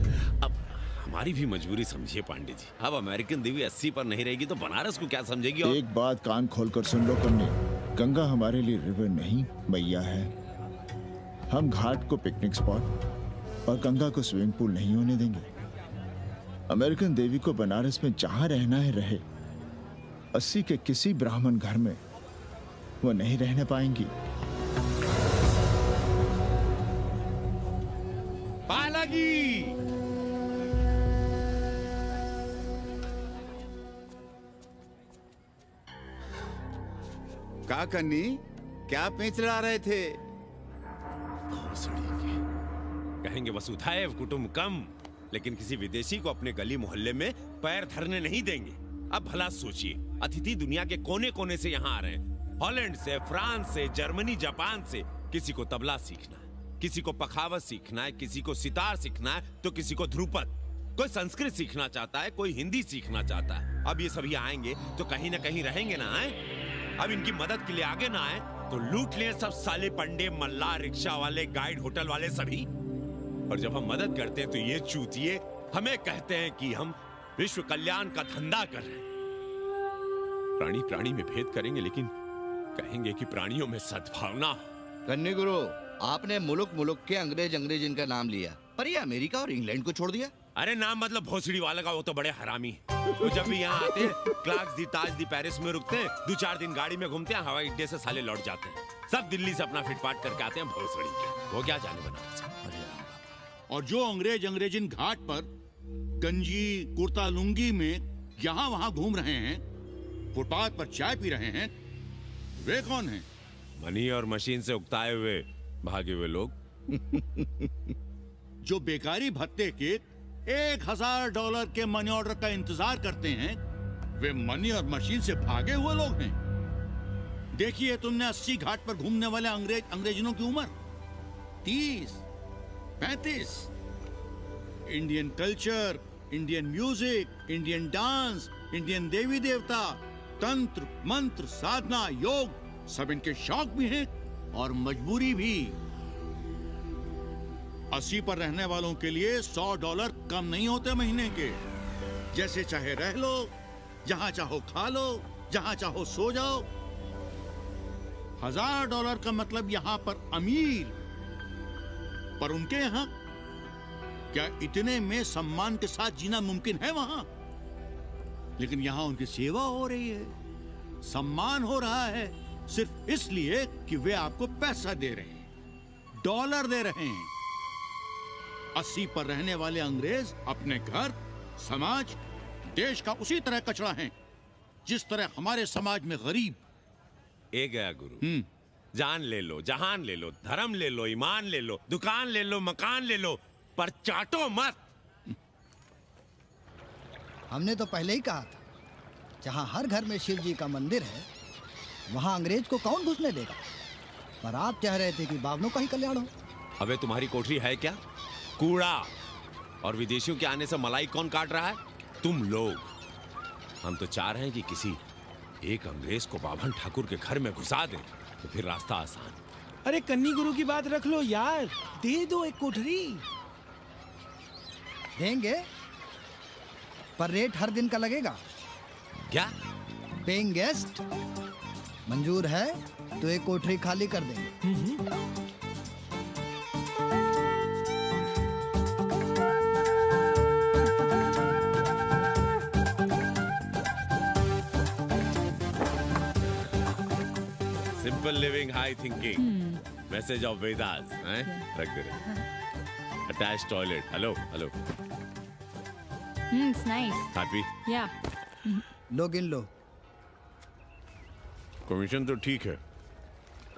अब हमारी भी मजबूरी समझिए पांडे जी। अब अमेरिकन देवी 80 पर नहीं रहेगी तो बनारस को क्या समझेगी? और एक बात कान खोलकर सुन लो कन्नी, गंगा हमारे लिए रिवर नहीं मैया है। हम घाट को पिकनिक स्पॉट और गंगा को स्विमिंग पूल नहीं होने देंगे। अमेरिकन देवी को बनारस में जहां रहना है रहे, 80 के किसी ब्राह्मण घर में वो नहीं रहने पाएंगी। पालगी का कन्नी, क्या पेंच ला रहे थे? कहेंगे वसुधैव कुटुंबकम, लेकिन किसी विदेशी को अपने गली मोहल्ले में पैर धरने नहीं देंगे। अब भला सोचिए, अतिथि दुनिया के कोने कोने से यहाँ आ रहे हैं, हॉलैंड से, फ्रांस से, जर्मनी, जापान से। किसी को तबला सीखना है, किसी को पखावत सीखना है, किसी को सितार सीखना है, तो किसी को ध्रुपद। कोई संस्कृत सीखना चाहता है, कोई हिंदी सीखना चाहता है। अब ये सभी आएंगे तो कहीं ना कहीं रहेंगे ना। आए अब इनकी मदद के लिए आगे ना आए तो लूट ले सब साले पंडे, मल्ला, रिक्शा वाले, गाइड, होटल वाले सभी। और जब हम मदद करते हैं तो ये चूतिए हमें कहते हैं कि हम विश्व कल्याण का धंधा कर रहे हैं। प्राणी प्राणी में भेद करेंगे, लेकिन कहेंगे कि प्राणियों में सद्भावना हो। कन्नी गुरु, आपने मुल्क मुल्क के अंग्रेज इनका नाम लिया, पर ये अमेरिका और इंग्लैंड को छोड़ दिया। अरे नाम मतलब भोसड़ी वाले का, वो तो बड़े हरामी है। वो जब भी यहाँ आते हैं, क्लार्क्स दी, ताज दी, पेरिस में रुकते हैं, 2-4 दिन गाड़ी में घूमते हैं, हवाई अड्डे से साले लौट जाते हैं। सब दिल्ली से अपना फिटपाट करके आते हैं भोसड़ी के। वो क्या जाने बनारस। और जो अंग्रेजिन घाट पर गंजी, कुर्ता, लुंगी में यहाँ वहाँ घूम रहे हैं, फुटपाथ पर चाय पी रहे हैं, वे कौन हैं? मनी और मशीन से उकताए हुए भागे हुए लोग। जो बेकारी भत्ते के $1000 के मनी ऑर्डर का इंतजार करते हैं, वे मनी और मशीन से भागे हुए लोग हैं। देखिए तुमने 80 घाट पर घूमने वाले अंग्रेजनों की उम्र 30, 35। Indian culture, Indian music, Indian dance, Indian देवी देवता, तंत्र, मंत्र, साधना, योग, सब इनके शौक भी हैं और मजबूरी भी। 80 पर रहने वालों के लिए $100 कम नहीं होते महीने के। जैसे चाहे रह लो, जहां चाहो खा लो, जहां चाहो सो जाओ। $1000 का मतलब यहां पर अमीर, पर उनके यहां क्या इतने में सम्मान के साथ जीना मुमकिन है वहां? लेकिन यहां उनकी सेवा हो रही है, सम्मान हो रहा है, सिर्फ इसलिए कि वे आपको पैसा दे रहे हैं, डॉलर दे रहे हैं। 80 पर रहने वाले अंग्रेज अपने घर, समाज, देश का उसी तरह कचरा हैं, जिस तरह हमारे समाज में गरीब। ए गया गुरु, जान ले लो, जहान ले लो, धर्म ले लो, ईमान ले लो, दुकान ले लो, मकान ले लो, पर चाटो मत। हमने तो पहले ही कहा था, जहां हर घर में शिव जी का मंदिर है, वहां अंग्रेज को कौन घुसने देगा। पर आप चाह रहे थे कि बावनों का ही कल्याण हो। अबे तुम्हारी कोठरी है क्या? कूड़ा। और विदेशियों के आने से मलाई कौन काट रहा है? तुम लोग। हम तो चाह रहे हैं कि किसी एक अंग्रेज को बाभन ठाकुर के घर में घुसा दें, तो फिर रास्ता आसान। अरे कन्नी गुरु की बात रख लो यार, दे दो एक कोठरी। देंगे, पर रेट हर दिन का लगेगा। क्या? पेइंग गेस्ट मंजूर है तो एक कोठरी खाली कर देंगे। Simple living, high thinking, message of Vedas, हैं? रख दे रहे। Attach toilet. Hello hello. It's nice. Happy? Yeah. लो गिन लो। कमीशन तो ठीक है,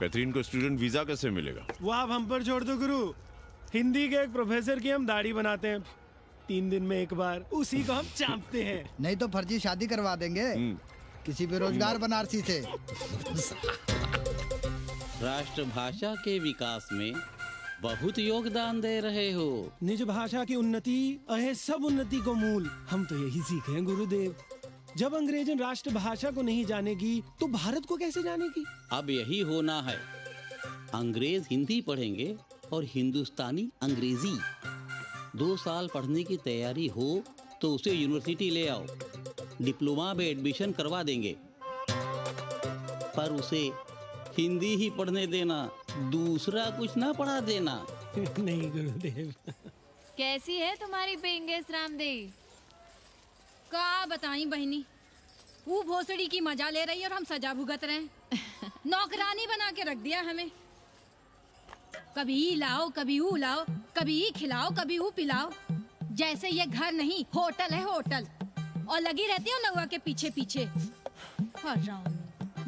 कैथरीन को स्टूडेंट वीजा कैसे मिलेगा? वो आप हम पर छोड़ दो गुरु। हिंदी के एक प्रोफेसर की हम दाढ़ी बनाते हैं 3 दिन में एक बार, उसी को हम चापते हैं। नहीं तो फर्जी शादी करवा देंगे किसी बेरोजगार बनारसी से। राष्ट्रभाषा के विकास में बहुत योगदान दे रहे हो। निज भाषा की उन्नति अहे सब उन्नति को मूल। हम तो यही सीखे हैं गुरुदेव। जब अंग्रेजन राष्ट्रभाषा को नहीं जानेगी तो भारत को कैसे जानेगी? अब यही होना है। अंग्रेज हिंदी पढ़ेंगे और हिंदुस्तानी अंग्रेजी। 2 साल पढ़ने की तैयारी हो तो उसे यूनिवर्सिटी ले आओ, डिप्लोमा में एडमिशन करवा देंगे, पर उसे हिंदी ही पढ़ने देना, दूसरा कुछ ना पढ़ा देना। नहीं गुरुदेव। कैसी है तुम्हारी पेंगेस रामदेव? का बताई बहनी, वो भोसड़ी की मजा ले रही और हम सजा भुगत रहे हैं। नौकरानी बना के रख दिया हमें। कभी ई लाओ, कभी ऊ लाओ, कभी ई खिलाओ, कभी ऊ पिलाओ। जैसे ये घर नहीं होटल है होटल, और लगी रहती है नौवा के पीछे पीछे। हराम,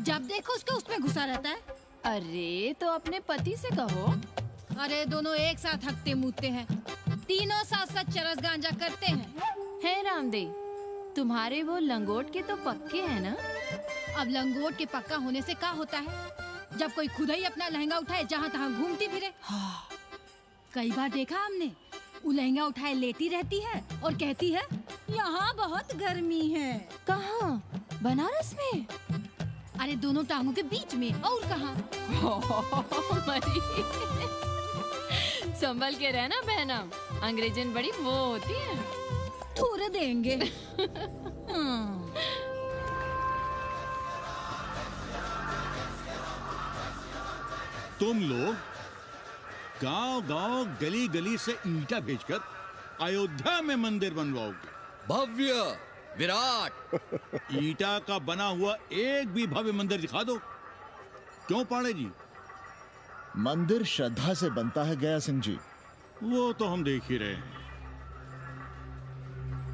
जब देखो उसके उसमें घुसा रहता है। अरे तो अपने पति से कहो। अरे दोनों एक साथ हकते मूतते हैं, तीनों साथ साथ चरस गांजा करते हैं। है रामदेव, तुम्हारे वो लंगोट के तो पक्के हैं ना? अब लंगोट के पक्का होने से क्या होता है, जब कोई खुद ही अपना लहंगा उठाए जहाँ तहाँ घूमती फिरे। कई बार देखा हमने, वो लहंगा उठाए लेटी रहती है और कहती है यहाँ बहुत गर्मी है। कहाँ? बनारस में? अरे दोनों टांगों के बीच में, और कहाँ? संभल के रहना बहनम, अंग्रेजन बड़ी वो होती है। थोड़े देंगे। तुम लोग गांव-गांव, गली-गली से ईंटा भेजकर अयोध्या में मंदिर बनवाओगे। भव्य, विराट। ईंटा का बना हुआ एक भी भव्य मंदिर दिखा दो। क्यों पाड़े जी? मंदिर श्रद्धा से बनता है गया सिंह जी। वो तो हम देख ही रहे हैं।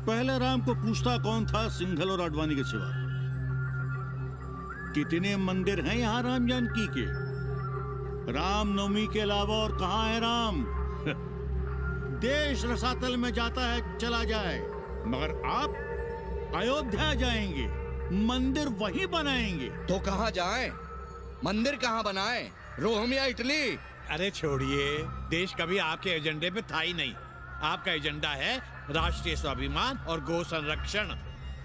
पहले राम को पूछता कौन था सिंघल और आडवाणी के सिवा? कितने मंदिर हैं यहाँ राम जानकी के? रामनवमी के अलावा और कहाँ है राम? देश रसातल में जाता है चला जाए, मगर आप अयोध्या जाएंगे, मंदिर वहीं बनाएंगे। तो कहाँ जाएं? मंदिर कहाँ बनाएं? रोम या इटली? अरे छोड़िए, देश कभी आपके एजेंडे पे था ही नहीं। आपका एजेंडा है राष्ट्रीय स्वाभिमान और गौ संरक्षण।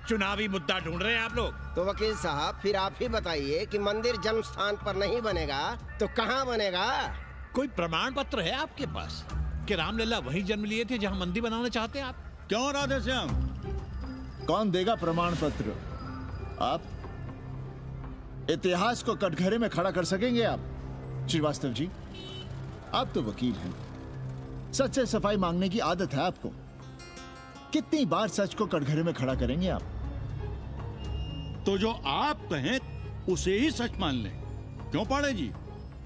चुनावी मुद्दा ढूंढ रहे हैं आप लोग। तो वकील साहब, फिर आप ही बताइए कि मंदिर जन्म स्थान पर नहीं बनेगा तो कहाँ बनेगा? कोई प्रमाण पत्र है आपके पास कि रामलला वहीं जन्म लिए थे जहां मंदिर बनाना चाहते हैं आप? क्यों राधे श्याम? कौन देगा प्रमाण पत्र? आप इतिहास को कटघरे में खड़ा कर सकेंगे आप? श्रीवास्तव जी, आप तो वकील हैं, सच से सफाई मांगने की आदत है आपको। कितनी बार सच को कटघरे में खड़ा करेंगे आप? तो जो आप कहें उसे ही सच मान लें। क्यों पाड़े जी?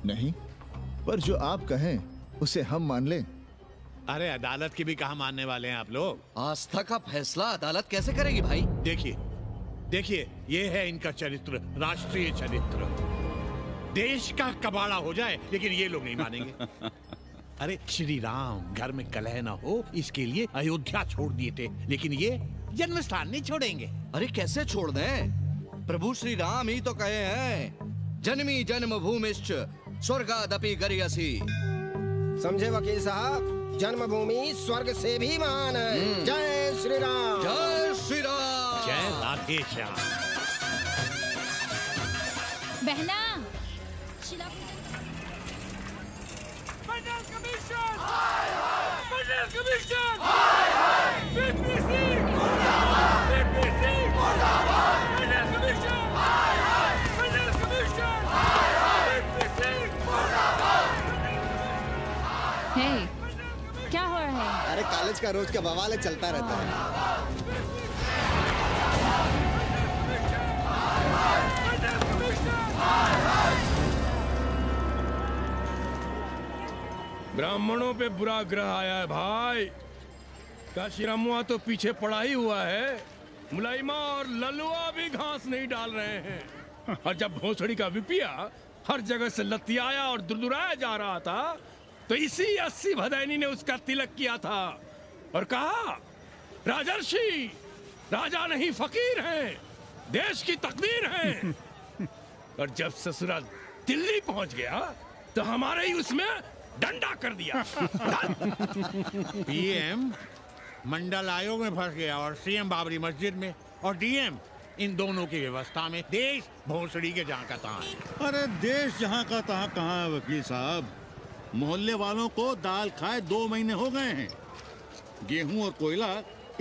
नहीं, पर जो आप कहें उसे हम मान लें। अरे अदालत की भी कहां मानने वाले हैं आप लोग? आस्था का फैसला अदालत कैसे करेगी भाई? देखिए देखिए, ये है इनका चरित्र, राष्ट्रीय चरित्र। देश का कबाड़ा हो जाए लेकिन ये लोग नहीं मानेंगे। अरे श्री राम घर में कलह ना हो इसके लिए अयोध्या छोड़ दिए थे, लेकिन ये जन्म स्थान नहीं छोड़ेंगे। अरे कैसे छोड़ दें? प्रभु श्री राम ही तो कहे हैं, जन्मी जन्मभूमिश्च स्वर्गादपि गरियसी। समझे वकील साहब, जन्मभूमि स्वर्ग से भी महान है। जय श्री राम। जय श्री राम। जय राधे श्याम। बहना, हे, क्या हो रहा है? अरे कॉलेज का रोज का बवाल चलता रहता है। ब्राह्मणों पे बुरा ग्रह आया है भाई। काशीरामुआ तो पीछे पड़ा ही हुआ है, मुलाइमा और ललुआ भी घास नहीं डाल रहे हैं। और जब भोसड़ी का विपिया हर जगह से लतियाया और दुरदुराया जा रहा था, तो इसी 80 भदैनी ने उसका तिलक किया था और कहा, राजर्षि राजा नहीं फकीर हैं, देश की तकदीर हैं। और जब ससुराल दिल्ली पहुंच गया तो हमारे ही उसमें डंडा कर दिया। पीएम मंडल आयोग में फंस गया और सीएम बाबरी मस्जिद में, और डीएम इन दोनों की व्यवस्था में देश भोसड़ी के जहाँ का तहाँ है। अरे देश जहाँ का तहाँ कहाँ है वकील साहब। मोहल्ले वालों को दाल खाए 2 महीने हो गए हैं। गेहूं और कोयला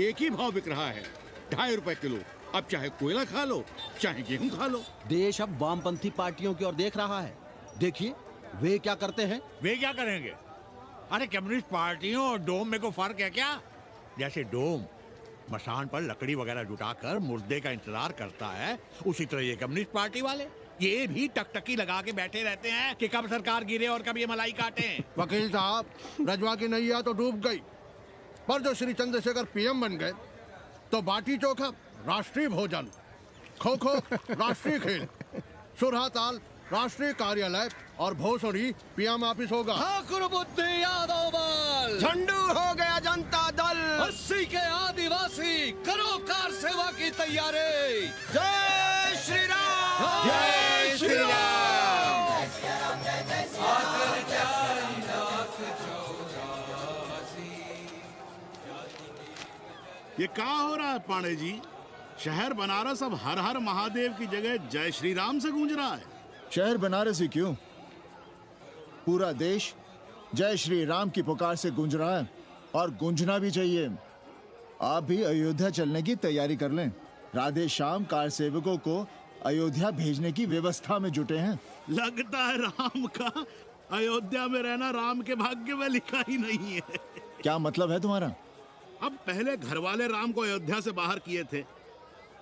एक ही भाव बिक रहा है, 2.5 रुपए किलो। अब चाहे कोयला खा लो चाहे गेहूं खा लो। देश अब वामपंथी पार्टियों की ओर देख रहा है। देखिए वे क्या करते हैं। वे क्या करेंगे? अरे कम्युनिस्ट पार्टियों और डोम में को फर्क है क्या? जैसे डोम मसान पर लकड़ी वगैरह जुटाकर मुर्दे का इंतजार करता है, उसी तरह ये कम्युनिस्ट पार्टी वाले ये भी टकटकी लगा के बैठे रहते हैं कि कब सरकार गिरे और कब ये मलाई काटे। वकील साहब, रजवा की नैया तो डूब गई, पर जो श्री चंद्रशेखर पीएम बन गए तो बाटी चोखा राष्ट्रीय भोजन, खो खो राष्ट्रीय खेल, सुरहा ताल राष्ट्रीय कार्यालय और भोसड़ी पीएम ऑफिस होगा। ठाकुर बुद्धि यादव बल, झंडू हो गया जनता दल, 80 के आदिवासी करो कार सेवा की तैयारी। जय श्री राम, जय श्री राम। ये क्या हो रहा है पांडे जी? शहर बनारस अब हर हर महादेव की जगह जय श्री राम से गूंज रहा है। शहर बनारस ही क्यों, पूरा देश जय श्री राम की पुकार से गूंज रहा है और गूंजना भी चाहिए। आप भी अयोध्या चलने की तैयारी कर लें। राधे श्याम कार सेवकों को अयोध्या भेजने की व्यवस्था में जुटे हैं। लगता है राम का अयोध्या में रहना राम के भाग्य में लिखा ही नहीं है। क्या मतलब है तुम्हारा? अब पहले घर वाले राम को अयोध्या से बाहर किए थे,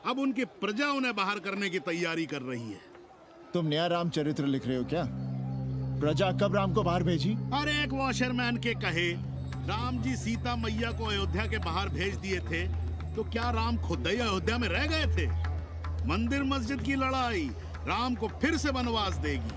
अब उनकी प्रजा उन्हें बाहर करने की तैयारी कर रही है। तुम नया रामचरित्र लिख रहे हो क्या? प्रजा कब राम को बाहर भेजी? अरे एक वॉशरमैन के कहे राम जी सीता मैया को अयोध्या के बाहर भेज दिए थे, तो क्या राम खुद ही अयोध्या में रह गए थे? मंदिर मस्जिद की लड़ाई राम को फिर से वनवास देगी।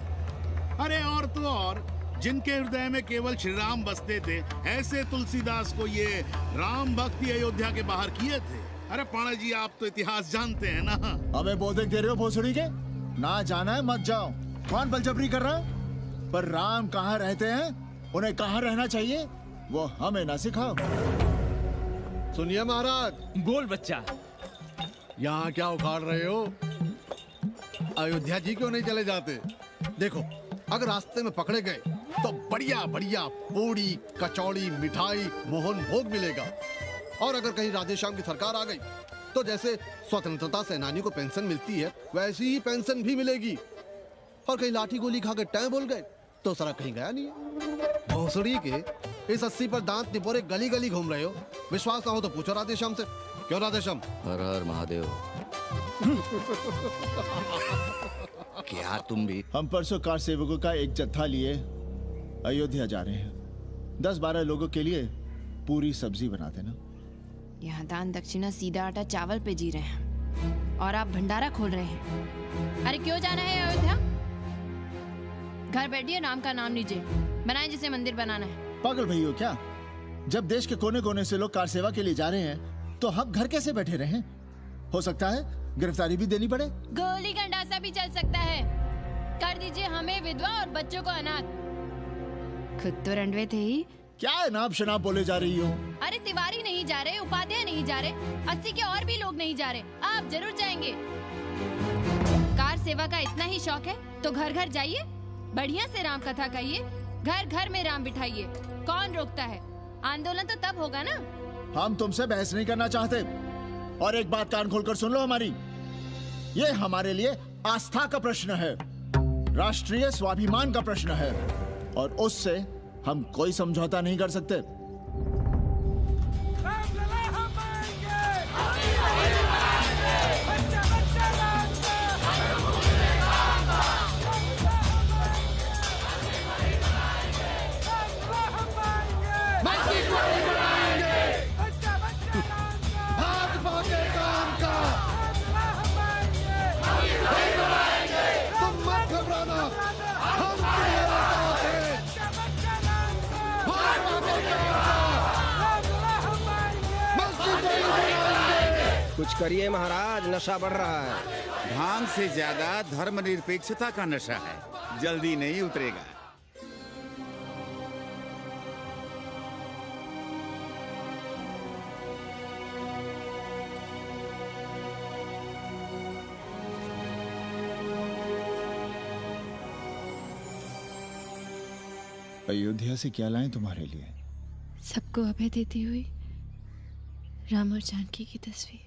अरे और तो और जिनके हृदय में केवल श्री राम बसते थे, ऐसे तुलसीदास को ये राम भक्ति अयोध्या के बाहर किए थे। अरे पांडे जी, आप तो इतिहास जानते हैं ना। हमें बोधक दे रहे हो भोसड़ी के? ना जाना है मत जाओ। कौन बलजबरी कर रहा है? पर राम कहाँ रहते हैं, उन्हें कहाँ रहना चाहिए, वो हमें ना सिखाओ। सुनिए महाराज। बोल बच्चा। यहाँ क्या उखाड़ रहे हो? अयोध्या जी क्यों नहीं चले जाते? देखो, अगर रास्ते में पकड़े गए तो बढ़िया बढ़िया पूड़ी कचौड़ी मिठाई मोहन भोग मिलेगा, और अगर कहीं राधे श्याम की सरकार आ गई तो जैसे स्वतंत्रता सेनानियों को पेंशन मिलती है वैसी ही पेंशन भी मिलेगी। और कहीं लाठी गोली खा के टैं बोल गए तो सारा कहीं गया नहीं है। भोसड़ी के इस 80 पर दांत निपोरे गली गली घूम रहे हो। विश्वास ना हो तो पूछो राधे श्याम से। क्यों राधे श्याम? हर हर महादेव। क्या तुम भी? हम परसों कार सेवकों का एक जत्था लिए अयोध्या जा रहे हैं। 10-12 लोगों के लिए पूरी सब्जी बना देना। यहाँ दान दक्षिणा सीधा आटा चावल पे जी रहे हैं और आप भंडारा खोल रहे हैं। अरे क्यों जाना है अयोध्या? घर बैठिए, राम का नाम लीजिए, बनाए जिसे मंदिर बनाना है। पागल भई हो क्या? जब देश के कोने कोने से लोग कार सेवा के लिए जा रहे हैं तो हम घर कैसे बैठे रहें? हो सकता है गिरफ्तारी भी देनी पड़े। गोली गंडासा भी चल सकता है। कर दीजिए हमें विधवा और बच्चों को अनाथ। खुद तो रंडवे थे ही। क्या नाम शनाब बोले जा रही हो? अरे तिवारी नहीं जा रहे, उपाध्याय नहीं जा रहे, 80 के और भी लोग नहीं जा रहे। आप जरूर जाएंगे। कार सेवा का इतना ही शौक है तो घर घर जाइए, बढ़िया से राम कथा कहिए, घर घर में राम बिठाइए। कौन रोकता है? आंदोलन तो तब होगा ना। हम तुमसे बहस नहीं करना चाहते। और एक बात कान खोलकर सुन लो हमारी, ये हमारे लिए आस्था का प्रश्न है, राष्ट्रीय स्वाभिमान का प्रश्न है, और उससे हम कोई समझौता नहीं कर सकते। कुछ करिए महाराज, नशा बढ़ रहा है। भांग से ज्यादा धर्मनिरपेक्षता का नशा है, जल्दी नहीं उतरेगा। अयोध्या से क्या लाएं तुम्हारे लिए? सबको अभय देती हुई राम और जानकी की तस्वीर।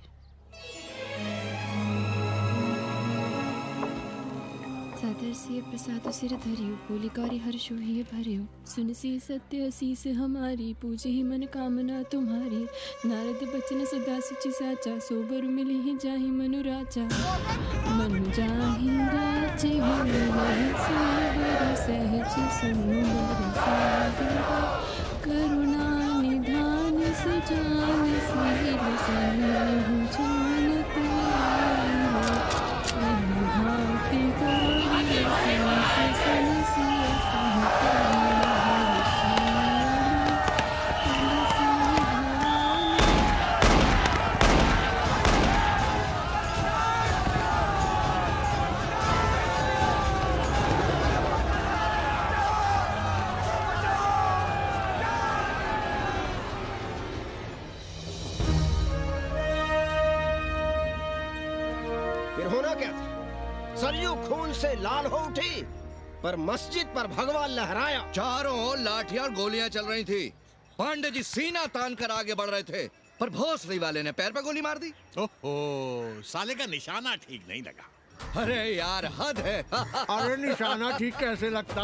सादर सिय प्रसाद सिर धरियो, बोली गौरी हर्षो ही भरियो, सुन सी सत्य असीस हमारी, पूजे ही मन कामना तुम्हारी, नारद बचन सदा सची साचा, सोबर मिली ही जाहि मनु राजा, मनु जाहि राजे होई नहीं सोबर, सहज सुंदर सागर, करुणा निधान सुजान सिर सन्निहु जान तेरा, भांति गौरी फिर होना क्या था? सरयू खून से लाल हो उठी, पर मस्जिद पर भगवा लहराया। चारों ओर लाठियां और गोलियां चल रही थी। पांडे जी सीना तान कर आगे बढ़ रहे थे, पर भोसड़ी वाले ने पैर पे गोली मार दी। ओहो, साले का निशाना ठीक नहीं लगा। अरे यार हद है। अरे निशाना ठीक कैसे लगता?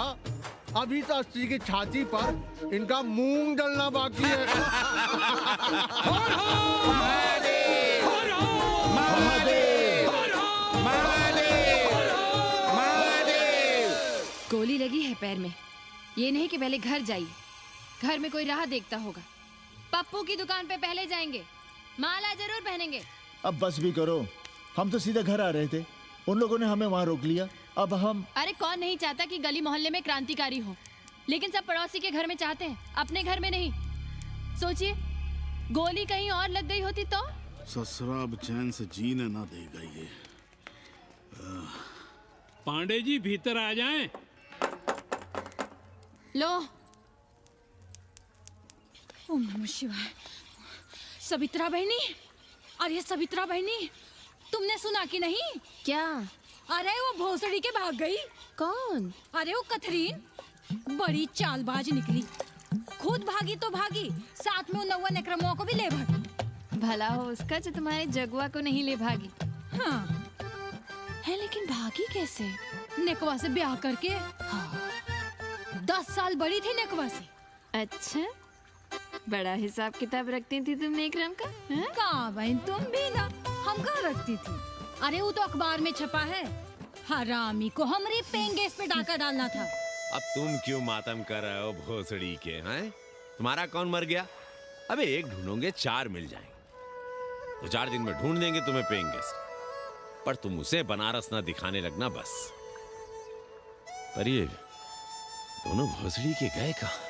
अभी तो अस्सी की छाती पर इनका मूंग डलना बाकी है। गोली लगी है पैर में, ये नहीं कि पहले घर जाइए, घर में कोई राह देखता होगा। पप्पू की दुकान पे पहले जाएंगे, माला जरूर पहनेंगे। अब बस भी करो, हम तो सीधे घर आ रहे थे, उन लोगों ने हमें वहाँ रोक लिया। अब हम अरे कौन नहीं चाहता कि गली मोहल्ले में क्रांतिकारी हो, लेकिन सब पड़ोसी के घर में चाहते हैं, अपने घर में नहीं। सोचिए, गोली कहीं और लग गई होती तो? ससुरा अब चैन से जीने ना देगा ये। पांडे जी भीतर आ जाएं। लो। ओम नमः शिवाय। सवित्रा बहनी, अरे सवित्रा बहनी, तुमने सुना कि नहीं? क्या? अरे वो भोसड़ी के भाग गई। कौन? अरे वो कथरीन, बड़ी चालबाज निकली। खुद भागी तो भागी, साथ में उन नौवा नक्रमुआ को भी ले भागी। भला हो उसका जो तुम्हारे जगुआ को नहीं ले भागी। हाँ है, लेकिन भागी कैसे? नेकवा से ब्याह करके। हाँ। 10 साल बड़ी थी नेकवा से। अच्छा, बड़ा हिसाब किताब रखती थी तुम नेकरम का? कहाँ बहन, तुम भी ना, हम कहाँ रखती थी। अरे वो तो अखबार में छपा है, हरामी को हमारी पेंगेस पे डाका डालना था। अब तुम क्यों मातम कर रहे हो भोसड़ी के? हैं? तुम्हारा कौन मर गया? अबे एक ढूंढोगे 4 मिल जाएंगे, तो 4 दिन में ढूंढ देंगे तुम्हें पेंगे, पर तुम उसे बनारस ना दिखाने लगना बस। पर ये दोनों भोसड़ी के गए कहाँ?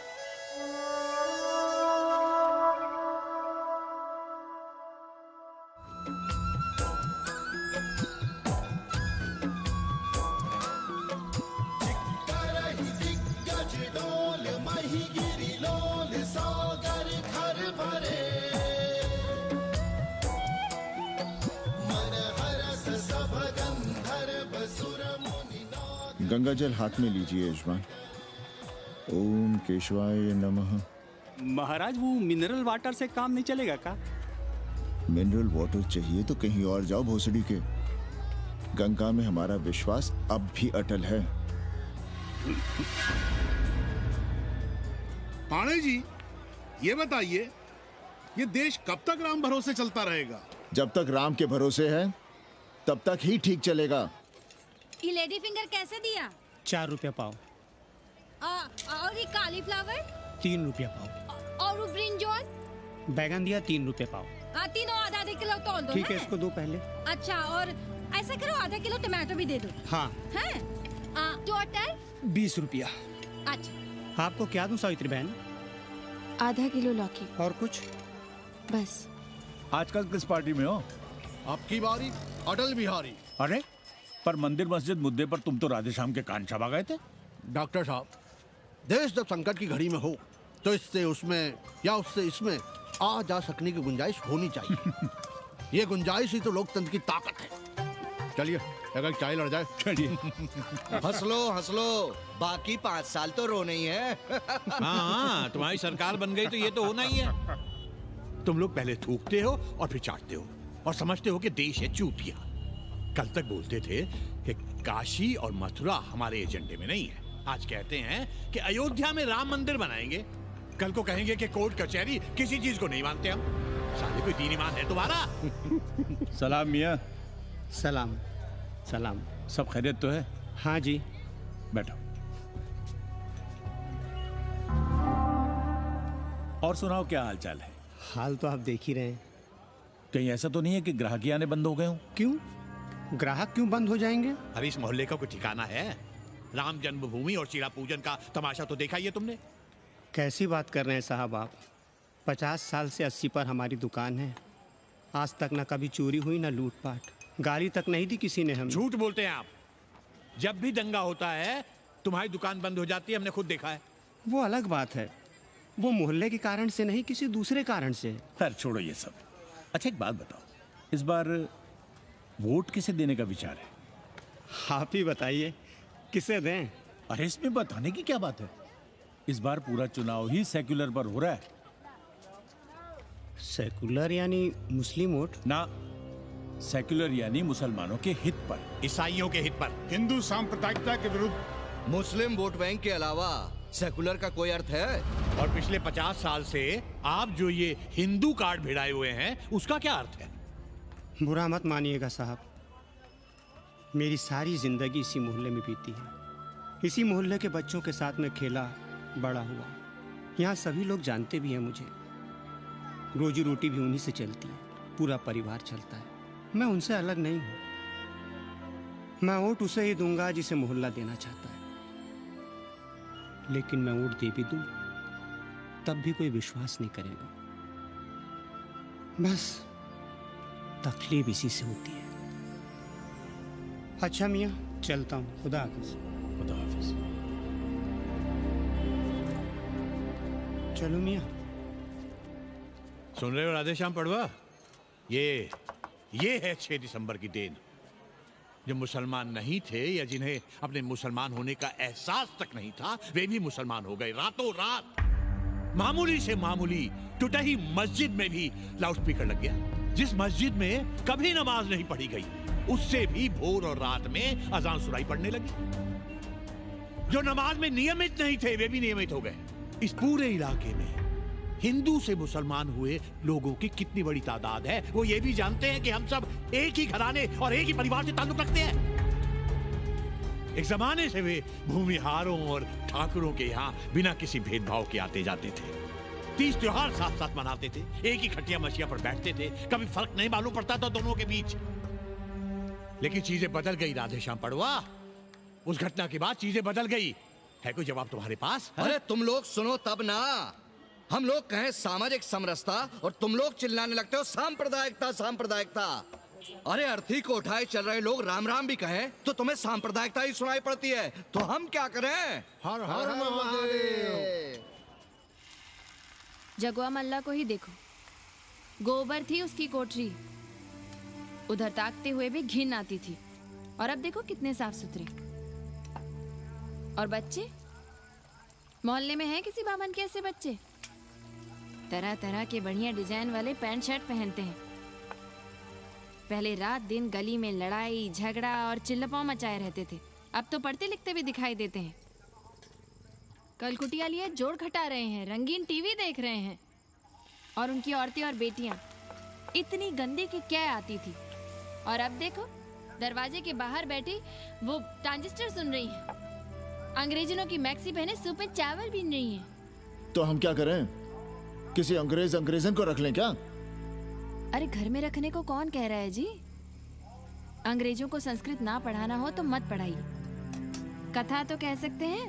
गंगा जल हाथ में लीजिए यजमान। ओम केशवाय नमः। महाराज वो मिनरल वाटर से काम नहीं चलेगा का? मिनरल वाटर चाहिए तो कहीं और जाओ भोसड़ी के। गंगा में हमारा विश्वास अब भी अटल है। पाणे जी, ये बताइए, ये देश कब तक राम भरोसे चलता रहेगा? जब तक राम के भरोसे है तब तक ही ठीक चलेगा। ये लेडी फिंगर कैसे दिया? 4 रुपया पाव। और ये कालीफ्लावर? 3 रुपया पाव। और वो ब्रिंजॉल? बैगन दिया 3 रुपये पाव। तीनों आधा किलो तोल दो। ठीक है, इसको दो पहले। अच्छा, और ऐसा करो आधा किलो टमाटो भी दे दो। हाँ। हैं? टोटल 20 रुपया। अच्छा। आपको क्या दूं सावित्री बहन? आधा किलो लौकी। और कुछ? बस। आजकल किस पार्टी में हो? आपकी बारी अटल बिहारी। अरे पर मंदिर मस्जिद मुद्दे पर तुम तो राधेश्याम के कान छबा गए थे। डॉक्टर साहब, देश जब संकट की घड़ी में हो तो इससे उसमें या उससे इसमें आ जा सकने की गुंजाइश होनी चाहिए। ये गुंजाइश ही तो लोकतंत्र की ताकत है। चलिए अगर चाय लड़ जाए। हंस लो, बाकी 5 साल तो रोना ही है। हाँ, तुम्हारी सरकार बन गई तो ये तो होना ही है। तुम लोग पहले थूकते हो और फिर चाटते हो और समझते हो कि देश है चूतिया। कल तक बोलते थे कि काशी और मथुरा हमारे एजेंडे में नहीं है। आज कहते हैं कि अयोध्या में राम मंदिर बनाएंगे। कल को कहेंगे कि कोर्ट कचहरी किसी चीज को नहीं मानते हम। साले कोई दीन ईमान है तुम्हारा? सलाम मियाँ। सलाम सलाम। सब खैरियत तो है? हाँ जी। बैठो। और सुनाओ, क्या हाल चाल है? हाल तो आप देख ही रहे हैं। कहीं ऐसा तो नहीं है कि ग्राहक आने बंद हो गए हो? क्यों? ग्राहक क्यों बंद हो जाएंगे? अरे इस मोहल्ले का कोई ठिकाना है? राम जन्मभूमि और शिला पूजन का तमाशा तो देखा ही है तुमने। कैसी बात कर रहे हैं साहब आप? 50 साल से 80 पर हमारी दुकान है। आज तक ना कभी चोरी हुई ना लूटपाट, गाली तक नहीं दी किसी ने हमें। झूठ बोलते हैं आप। जब भी दंगा होता है तुम्हारी दुकान बंद हो जाती है, हमने खुद देखा है। वो अलग बात है, वो मोहल्ले के कारण से नहीं, किसी दूसरे कारण से। खैर छोड़ो ये सब। अच्छा एक बात बताओ, इस बार वोट किसे देने का विचार है? आप ही बताइए, किसे दें? अरे इसमें बताने की क्या बात है? इस बार पूरा चुनाव ही सेक्युलर पर हो रहा है। सेक्युलर यानी मुस्लिम वोट? ना, सेक्युलर यानी मुसलमानों के हित पर, ईसाइयों के हित पर, हिंदू सांप्रदायिकता के विरुद्ध। मुस्लिम वोट बैंक के अलावा सेकुलर का कोई अर्थ है? और पिछले 50 साल से आप जो ये हिंदू कार्ड भिड़ाए हुए हैं, उसका क्या अर्थ है? बुरा मत मानिएगा साहब, मेरी सारी जिंदगी इसी मोहल्ले में बीती है। इसी मोहल्ले के बच्चों के साथ में खेला, बड़ा हुआ। यहाँ सभी लोग जानते भी हैं मुझे। रोजी रोटी भी उन्हीं से चलती है, पूरा परिवार चलता है। मैं उनसे अलग नहीं हूँ। मैं वोट उसे ही दूंगा जिसे मोहल्ला देना चाहता है। लेकिन मैं वोट दे भी दूं, तब भी कोई विश्वास नहीं करेगा। बस तकलीफ इसी से होती है। अच्छा मियाँ, चलता हूँ। खुदा हाफिज। खुदा हाफिज। चलो मियाँ। सुन रहे हो राधेश्याम पड़वा? ये है 6 दिसंबर की देन। जो मुसलमान नहीं थे या जिन्हें अपने मुसलमान होने का एहसास तक नहीं था, वे भी मुसलमान हो गए रातों रात। मामूली से मामूली टूटी मस्जिद में भी लाउडस्पीकर लग गया। जिस मस्जिद में कभी नमाज नहीं पढ़ी गई, उससे भी भोर और रात में अजान सुनाई पड़ने लगी। जो नमाज में नियमित नहीं थे, वे भी नियमित हो गए। इस पूरे इलाके में हिंदू से मुसलमान हुए लोगों की कितनी बड़ी तादाद है, वो ये भी जानते हैं कि हम सब एक ही घराने और एक ही परिवार से ताल्लुक रखते हैं। एक जमाने से वे भूमिहारों और ठाकुरों के यहाँ बिना किसी भेदभाव के आते जाते थे। 30 त्योहार साथ साथ मनाते थे, एक ही खटिया मछिया पर बैठते थे। कभी फर्क नहीं मालूम पड़ता था दोनों के बीच। लेकिन चीजें बदल गई राधेश्याम पड़वा। उस घटना के बाद चीजें बदल गई। है कोई जवाब तुम्हारे पास? अरे तुम लोग सुनो तब ना। हम लोग कहें सामाजिक समरसता और तुम लोग चिल्लाने लगते हो सांप्रदायिकता सांप्रदायिकता। अरे अर्थी को उठाए चल रहे लोग राम राम भी कहें तो तुम्हें सांप्रदायिकता ही सुनाई पड़ती है। तो हम क्या करें? हर हर महादेव। जगवा मल्ला को ही देखो, गोबर थी उसकी कोठरी, उधर ताकते हुए भी घिन आती थी। और अब देखो कितने साफ सुथरे। और बच्चे, मोहल्ले में हैं किसी बामन के ऐसे बच्चे? तरह तरह के बढ़िया डिजाइन वाले पैंट शर्ट पहनते हैं। पहले रात दिन गली में लड़ाई झगड़ा और चिल्लापाव मचाए रहते थे, अब तो पढ़ते लिखते भी दिखाई देते हैं। कल कुटिया लिए जोड़ घटा रहे हैं, रंगीन टीवी देख रहे हैं। और उनकी औरतें और बेटियां इतनी गंदी की क्या आती थी। और अब देखो दरवाजे के बाहर बैठी वो ट्रांजिस्टर सुन रही है। अंग्रेजनों की मैक्सी पहने सूप में चावल भी नहीं है। तो हम क्या करें? किसी अंग्रेजन को रख लें क्या? अरे घर में रखने को कौन कह रहा है जी? अंग्रेजों को संस्कृत ना पढ़ाना हो तो मत पढ़ाइए। कथा तो कह सकते हैं,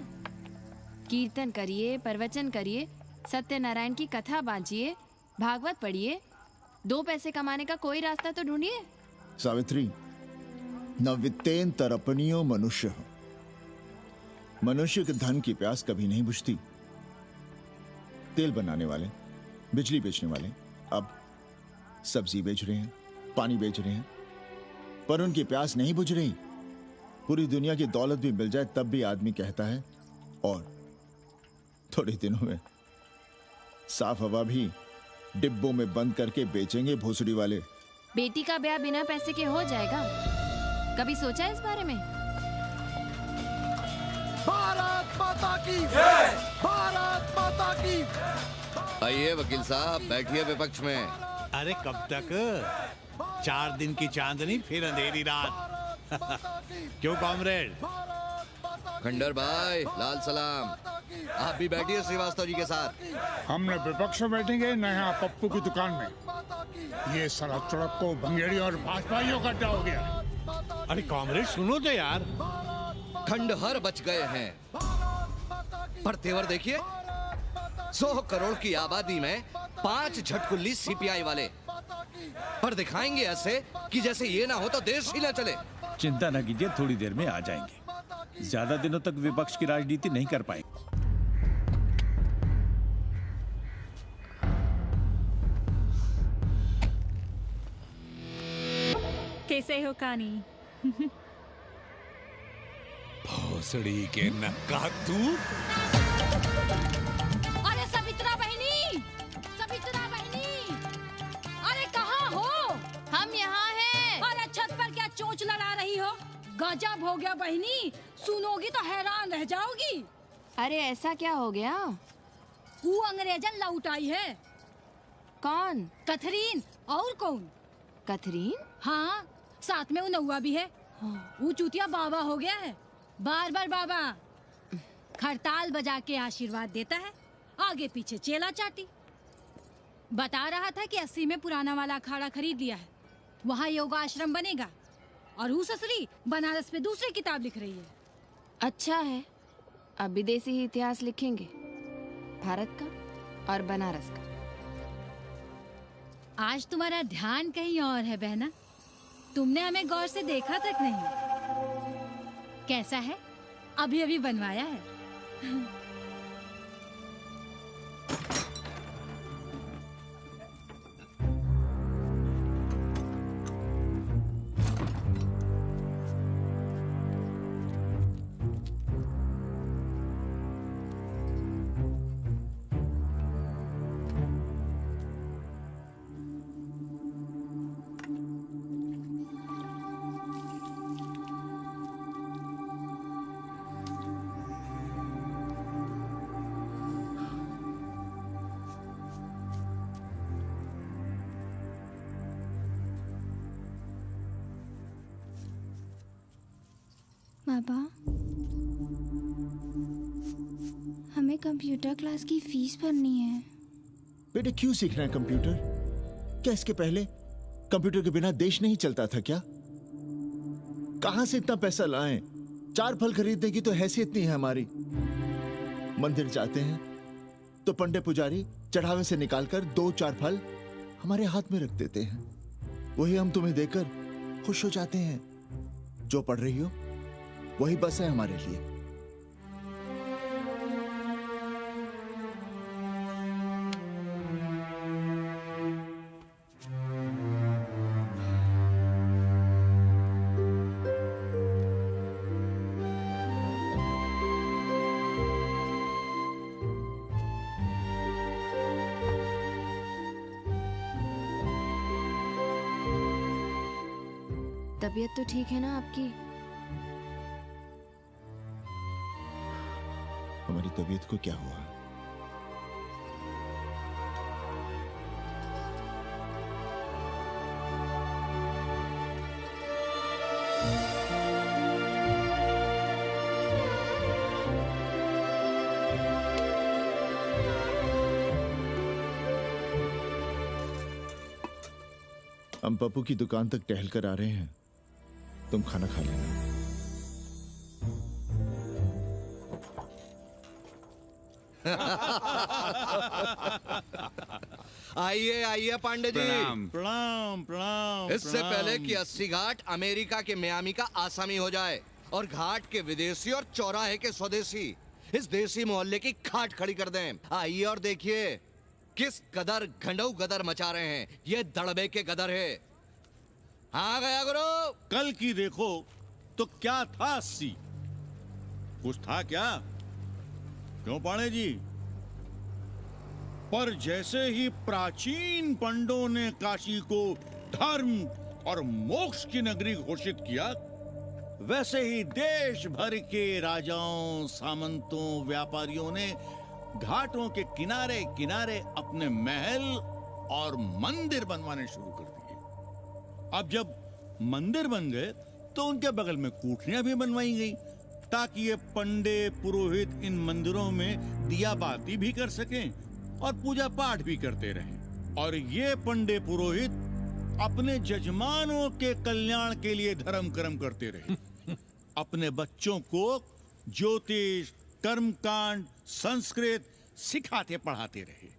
कीर्तन करिए, प्रवचन करिए, सत्यनारायण की कथा बांचिए, भागवत पढ़िए। 2 पैसे कमाने का कोई रास्ता तो ढूंढिए। सावित्री, न वित्तेन तरपनियो मनुष्य। मनुष्य के धन की प्यास कभी नहीं बुझती। तेल बनाने वाले, बिजली बेचने वाले अब सब्जी बेच रहे हैं, पानी बेच रहे हैं, पर उनकी प्यास नहीं बुझ रही। पूरी दुनिया की दौलत भी मिल जाए तब भी आदमी कहता है और थोड़े दिनों में साफ हवा भी डिब्बों में बंद करके बेचेंगे भोसड़ी वाले। बेटी का ब्याह बिना पैसे के हो जाएगा? कभी सोचा है इस बारे में? भारत माता की जय! भारत माता की। आइए वकील साहब, बैठिए विपक्ष में। अरे कब तक? 4 दिन की चांदनी फिर अंधेरी रात। क्यों कॉमरेड? खंडर भाई, लाल सलाम। आप भी बैठिए श्रीवास्तव जी के साथ। हमने विपक्ष में बैठेंगे न यहाँ पप्पू की दुकान में। ये साला चुड़क को भंगेड़ी और भाजपाइयों का अड्डा हो गया। अरे कॉमरेड सुनो तो यार। खंडहर बच गए हैं, पर तेवर देखिए, 100 करोड़ की आबादी में 5 झटकुल्ली सीपीआई वाले, पर दिखाएंगे ऐसे कि जैसे ये ना हो तो देश ही ना चले। चिंता न कीजिए, थोड़ी देर में आ जाएंगे। ज्यादा दिनों तक विपक्ष की राजनीति नहीं कर पाएंगे। कैसे हो कानी? भोसड़ी के नक्का तू। अरे सवित्रा बहनी, सवित्रा बहनी, अरे कहाँ हो? हम यहाँ हैं। अरे छत पर क्या चोंच लड़ा रही हो? गजब हो गया बहनी, सुनोगी तो हैरान रह जाओगी। अरे ऐसा क्या हो गया? वो अंग्रेजन लौट आई है। कौन? कथरीन। और कौन? कथरीन? हाँ, साथ में वो नौवा भी है। वो चूतिया बाबा हो गया है। बार बार बाबा खड़ताल बजा के आशीर्वाद देता है, आगे पीछे चेला चाटी। बता रहा था कि 80 में पुराना वाला अखाड़ा खरीद लिया है, वहाँ योगा आश्रम बनेगा। और वो ससुरी बनारस पे दूसरी किताब लिख रही है। अच्छा है, अब विदेशी ही इतिहास लिखेंगे, भारत का और बनारस का। आज तुम्हारा ध्यान कहीं और है बहना, तुमने हमें गौर से देखा तक नहीं। कैसा है? अभी अभी बनवाया है। बाबा, हमें कंप्यूटर क्लास की फीस भरनी है। बेटे क्यों सीखना है कंप्यूटर? क्या इसके पहले कंप्यूटर के बिना देश नहीं चलता था क्या? कहां से इतना पैसा लाएं? 4 फल खरीदने की तो हैसियत नहीं है हमारी। मंदिर जाते हैं तो पंडे पुजारी चढ़ावे से निकालकर 2-4 फल हमारे हाथ में रख देते हैं, वही हम तुम्हें देकर खुश हो जाते हैं। जो पढ़ रही हो वही बस है हमारे लिए। तबीयत तो ठीक है ना आपकी? हमारी तबीयत को क्या हुआ? हम पप्पू की दुकान तक टहल कर आ रहे हैं, तुम खाना खा लेना। आइए आइए पांडे जी। प्रणाम प्रणाम प्रणाम। इससे पहले कि 80 घाट अमेरिका के मियामी का आसामी हो जाए और घाट के विदेशी और चौराहे के स्वदेशी इस देसी मोहल्ले की खाट खड़ी कर दें, आइए और देखिए किस कदर घंडऊ गदर मचा रहे हैं ये दड़बे के गदर है। हाँ गया गुरु। कल की देखो तो क्या था 80? कुछ था क्या? क्यों पांडे जी? पर जैसे ही प्राचीन पंडों ने काशी को धर्म और मोक्ष की नगरी घोषित किया, वैसे ही देश भर के राजाओं, सामंतों, व्यापारियों ने घाटों के किनारे किनारे अपने महल और मंदिर बनवाने शुरू कर दिए। अब जब मंदिर बन गए तो उनके बगल में कोठरियां भी बनवाई गई, ताकि ये पंडे पुरोहित इन मंदिरों में दिया बाती भी कर सकें और पूजा पाठ भी करते रहें। और ये पंडे पुरोहित अपने जजमानों के कल्याण के लिए धर्म कर्म करते रहे। अपने बच्चों को ज्योतिष, कर्मकांड, संस्कृत सिखाते पढ़ाते रहे।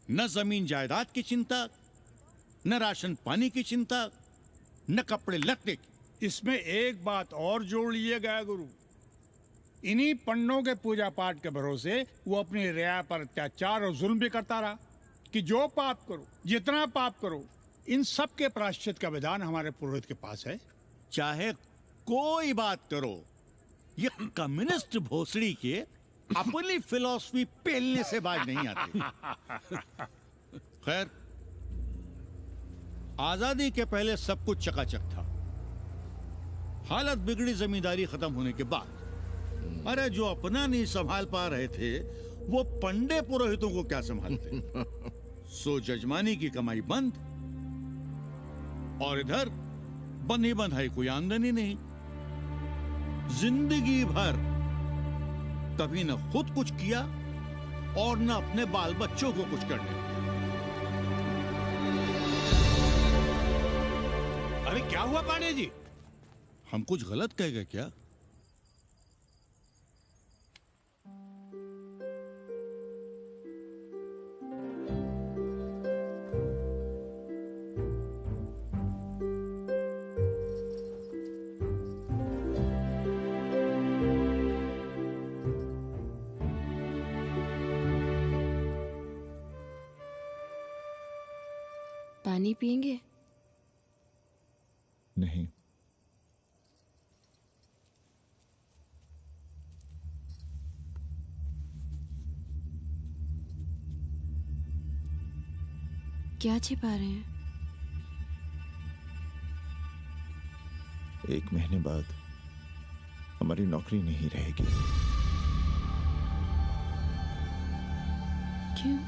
न जमीन जायदाद की चिंता, न राशन पानी की चिंता, न कपड़े लत्ते की। इसमें एक बात और जोड़ लीजिएगा गुरु, इन्हीं पंडों के पूजा पाठ के भरोसे वो अपनी रिया पर अत्याचार और जुल्म भी करता रहा कि जो पाप करो, जितना पाप करो, इन सब के प्रायश्चित का विधान हमारे पुरोहित के पास है। चाहे कोई बात करो, ये कम्युनिस्ट भोसड़ी के अपनी फिलॉसफी पेलने से बाज नहीं आती। खैर, आजादी के पहले सब कुछ चकाचक था। हालत बिगड़ी जमींदारी खत्म होने के बाद। अरे जो अपना नहीं संभाल पा रहे थे, वो पंडे पुरोहितों को क्या संभालते। सो जजमानी की कमाई बंद, और इधर बंधी बंधाई कोई आमदनी नहीं। जिंदगी भर कभी न खुद कुछ किया और न अपने बाल बच्चों को कुछ करने। अरे क्या हुआ पांडे जी? हम कुछ गलत कह गए क्या? पानी पिएंगे? नहीं। क्या छिपा रहे हैं? 1 महीने बाद हमारी नौकरी नहीं रहेगी। क्यों?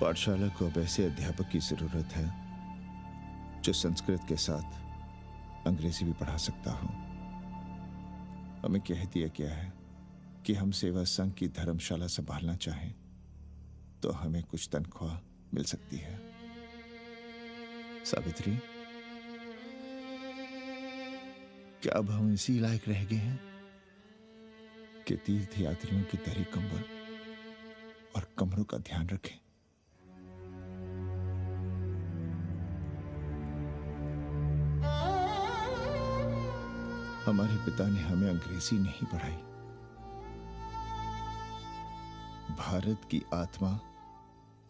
पाठशाला को अब ऐसे अध्यापक की जरूरत है जो संस्कृत के साथ अंग्रेजी भी पढ़ा सकता हो। हमें कह दिया गया है कि हम सेवा संघ की धर्मशाला संभालना चाहें तो हमें कुछ तनख्वाह मिल सकती है। सावित्री, क्या अब हम इसी लायक रह गए हैं कि तीर्थ यात्रियों की दरी कंबल और कमरों का ध्यान रखें? हमारे पिता ने हमें अंग्रेजी नहीं पढ़ाई। भारत की आत्मा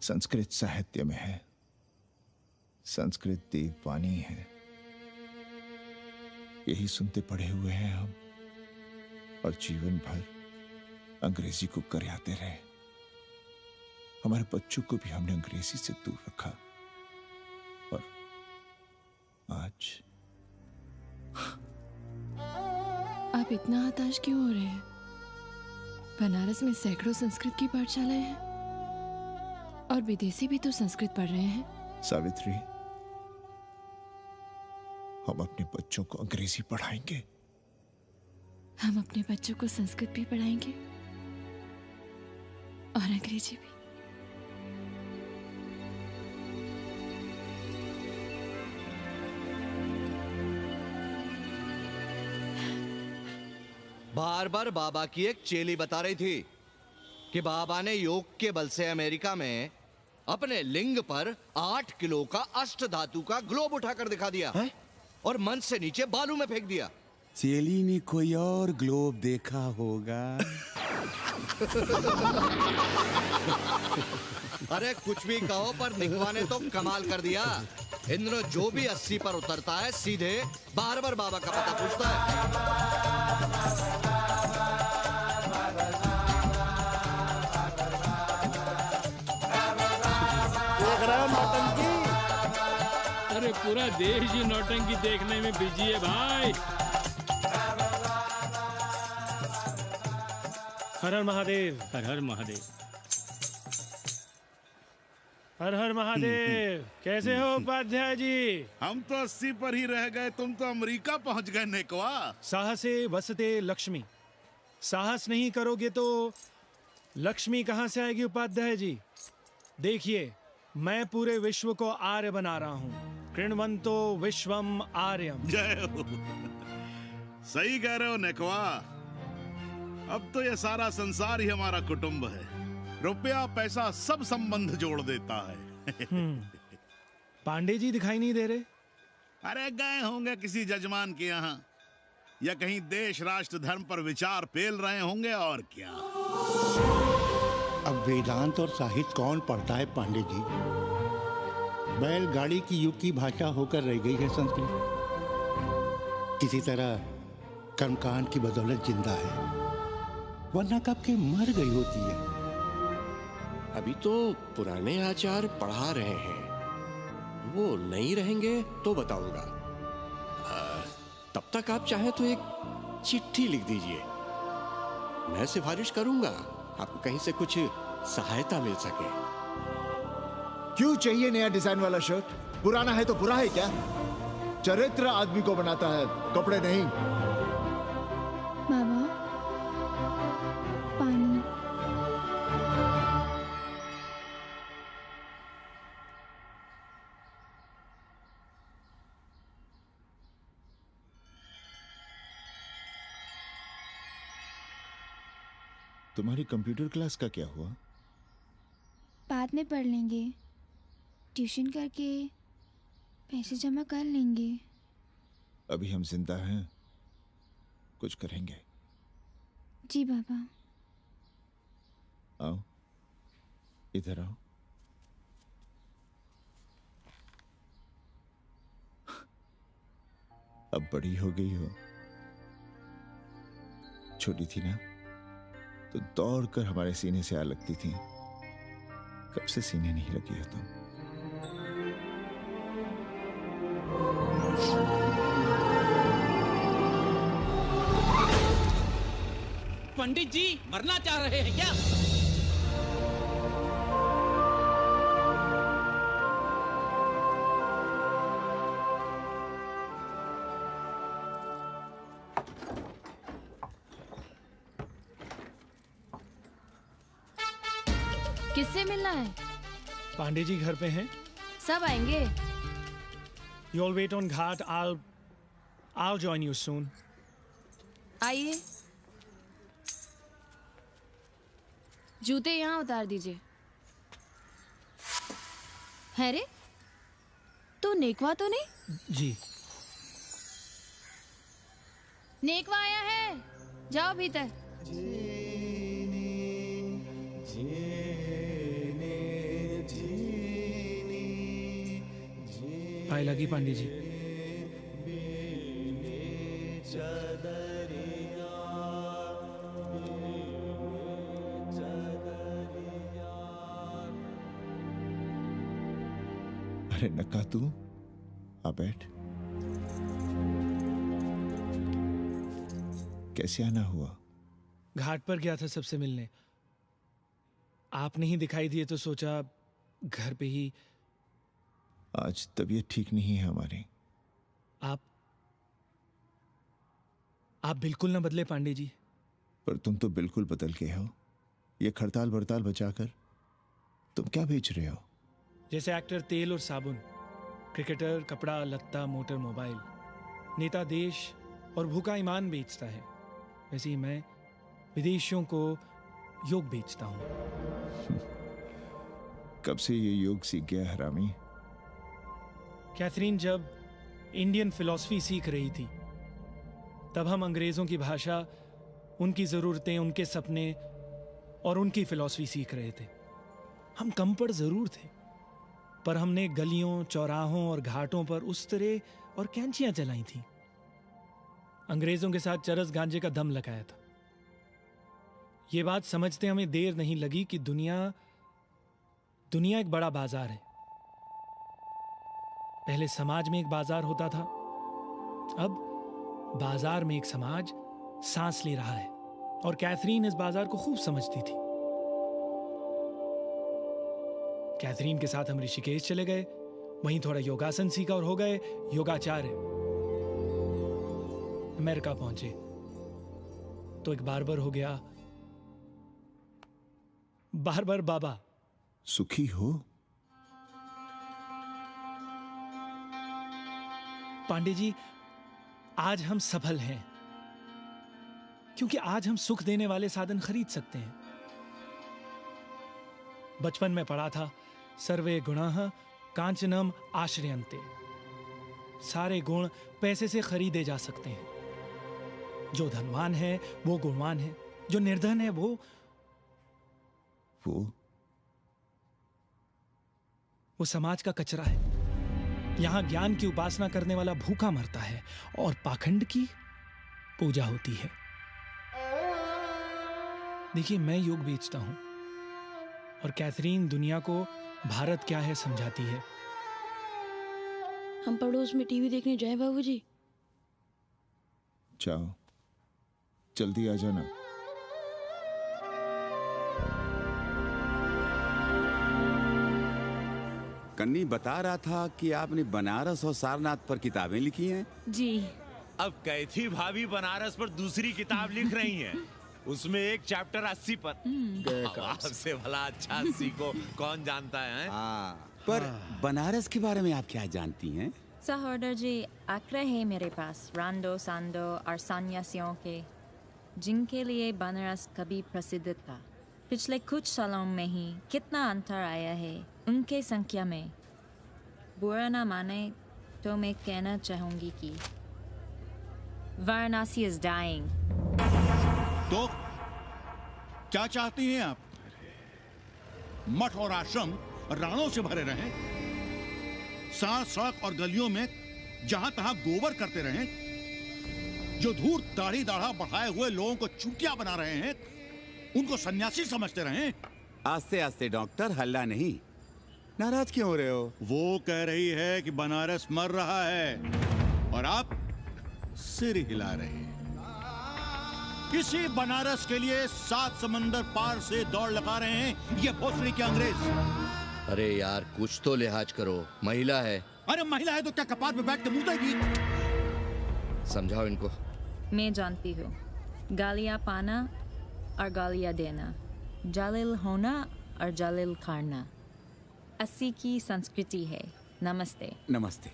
संस्कृत साहित्य में है। संस्कृत देववाणी है। यही सुनते पढ़े हुए हैं हम, और जीवन भर अंग्रेजी को करियाते रहे। हमारे बच्चों को भी हमने अंग्रेजी से दूर रखा, और आज आप इतना हताश क्यों हो रहे हैं? बनारस में सैकड़ों संस्कृत की पाठशालाएं हैं और विदेशी भी तो संस्कृत पढ़ रहे हैं। सावित्री, हम अपने बच्चों को अंग्रेजी पढ़ाएंगे। हम अपने बच्चों को संस्कृत भी पढ़ाएंगे और अंग्रेजी भी। बार बार बाबा की एक चेली बता रही थी कि बाबा ने योग के बल से अमेरिका में अपने लिंग पर 8 किलो का अष्ट धातु का ग्लोब उठाकर दिखा दिया है? और मंच से नीचे बालू में फेंक दिया। चेली ने कोई और ग्लोब देखा होगा। अरे कुछ भी कहो पर निकवा ने तो कमाल कर दिया। इंद्र जो भी 80 पर उतरता है सीधे बार-बार बाबा का पता पूछता है। अरे पूरा देश ही नौटंकी देखने में बिजी है भाई। हर हर महादेव। हर हर महादेव। हर हर महादेव। कैसे हो उपाध्याय जी? हम तो 80 पर ही रह गए, तुम तो अमेरिका पहुंच गए नेकवा। साहसे वसते लक्ष्मी। साहस नहीं करोगे तो लक्ष्मी कहाँ से आएगी उपाध्याय जी? देखिए, मैं पूरे विश्व को आर्य बना रहा हूँ। कृण्वन्तो विश्वम आर्यम। जय हो। सही कह रहे हो नेकवा। अब तो ये सारा संसार ही हमारा कुटुंब है। रुपया पैसा सब संबंध जोड़ देता है। पांडे जी दिखाई नहीं दे रहे? अरे गए होंगे किसी जजमान के यहाँ, या कहीं देश राष्ट्र धर्म पर विचार पेल रहे होंगे, और क्या। अब वेदांत और साहित्य कौन पढ़ता है पांडे जी? बैलगाड़ी की युग की भाषा होकर रह गई है संस्कृत। किसी तरह कर्मकांड की बदौलत जिंदा है, वरना कब के मर गई होती है। अभी तो पुराने आचार पढ़ा रहे हैं, वो नहीं रहेंगे तो बताऊंगा। तब तक आप चाहें तो एक चिट्ठी लिख दीजिए, मैं सिफारिश करूंगा आपको कहीं से कुछ सहायता मिल सके। क्यों चाहिए नया डिजाइन वाला शर्ट? पुराना है तो बुरा है क्या? चरित्र आदमी को बनाता है, कपड़े नहीं। बाबा, पानी। तुम्हारी कंप्यूटर क्लास का क्या हुआ? बाद में पढ़ लेंगे, ट्यूशन करके पैसे जमा कर लेंगे। अभी हम जिंदा हैं, कुछ करेंगे। जी बाबा। आओ, इधर आओ। अब बड़ी हो गई हो, छोटी थी ना तो दौड़कर हमारे सीने से आ लगती थी। कब से सीने नहीं लगी हो तुम? पंडित जी मरना चाह रहे हैं क्या? किससे मिलना है? पांडे जी घर पे हैं। सब आएंगे। You all wait on Ghat. I'll join you soon. आइए। जूते यहाँ उतार दीजिए। है रे, तू नेकवा तो नहीं? जी। नेकवा आया है, जाओ भीतर। आए लगी पांडे जी। अरे नक्का तू आ बैठ। कैसे आना हुआ? घाट पर गया था सबसे मिलने। आप नहीं दिखाई दिए तो सोचा घर पे ही। आज तबीयत ठीक नहीं है हमारी। आप बिल्कुल ना बदले पांडे जी। पर तुम तो बिल्कुल बदल गए हो। ये खड़ताल बड़ताल बचाकर तुम क्या बेच रहे हो? जैसे एक्टर तेल और साबुन, क्रिकेटर कपड़ा लत्ता मोटर मोबाइल, नेता देश और भूखा ईमान बेचता है, वैसे ही मैं विदेशियों को योग बेचता हूं। कब से ये योग सीख गया हरामी? कैथरीन जब इंडियन फिलॉसफी सीख रही थी तब हम अंग्रेजों की भाषा, उनकी जरूरतें, उनके सपने और उनकी फिलॉसफी सीख रहे थे। हम कम पढ़ जरूर थे, पर हमने गलियों, चौराहों और घाटों पर उस तरह और कैंचियां चलाई थी। अंग्रेजों के साथ चरस गांजे का दम लगाया था। ये बात समझते हमें देर नहीं लगी कि दुनिया एक बड़ा बाजार है। पहले समाज में एक बाजार होता था, अब बाजार में एक समाज सांस ले रहा है, और कैथरीन इस बाजार को खूब समझती थी। कैथरीन के साथ हम ऋषिकेश चले गए, वहीं थोड़ा योगासन सीखा और हो गए योगाचार्य। अमेरिका पहुंचे तो एक बार्बर हो गया, बार्बर बाबा। सुखी हो? पांडे जी, आज हम सफल हैं क्योंकि आज हम सुख देने वाले साधन खरीद सकते हैं। बचपन में पढ़ा था, सर्वे गुणाः कांचनम आश्रयन्ते। सारे गुण पैसे से खरीदे जा सकते हैं। जो धनवान है वो गुणवान है, जो निर्धन है वो समाज का कचरा है। यहां ज्ञान की उपासना करने वाला भूखा मरता है और पाखंड की पूजा होती है। देखिए, मैं योग बेचता हूं और कैथरीन दुनिया को भारत क्या है समझाती है। हम पड़ोस में टीवी देखने जाएं बाबूजी? जाओ, जल्दी आ जाना। कन्नी बता रहा था कि आपने बनारस और सारनाथ पर किताबें लिखी हैं। जी। अब कैथी भाभी बनारस पर दूसरी किताब लिख रही हैं। उसमें एक चैप्टर 80 पर। आपसे भला अच्छा 80 को कौन जानता है? पर बनारस के बारे में आप क्या जानती हैं? सहोदर जी, आंकड़े हैं मेरे पास रांडो सांडो और सन्यासियों के, जिनके लिए बनारस कभी प्रसिद्ध था। पिछले कुछ सालों में ही कितना अंतर आया है उनके संख्या में। बुरा ना माने तो मैं कहना चाहूंगी कि वाराणसी is dying। तो क्या चाहती हैं आप? मठ और आश्रम राणों से भरे रहें, सड़क सड़क और गलियों में जहां तहां गोबर करते रहें, जो धूर्त दाढ़ी दाढ़ा बढ़ाए हुए लोगों को चूतिया बना रहे हैं उनको सन्यासी समझते रहें। आस्ते आस्ते डॉक्टर, हल्ला नहीं। नाराज क्यों हो रहे हो? वो कह रही है कि बनारस मर रहा है और आप सिर हिला रहे हैं। इसी बनारस के लिए 7 समंदर पार से दौड़ लगा रहे हैं ये भोसड़ी के अंग्रेज। अरे यार, कुछ तो लिहाज करो, महिला है। अरे महिला है तो क्या कपाट पे बैठ के मुंह देगी? समझाओ इनको। मैं जानती हूँ, गालियाँ पाना और गालियाँ देना, जालिल होना और जालिल खाना 80 की संस्कृति है। नमस्ते। नमस्ते।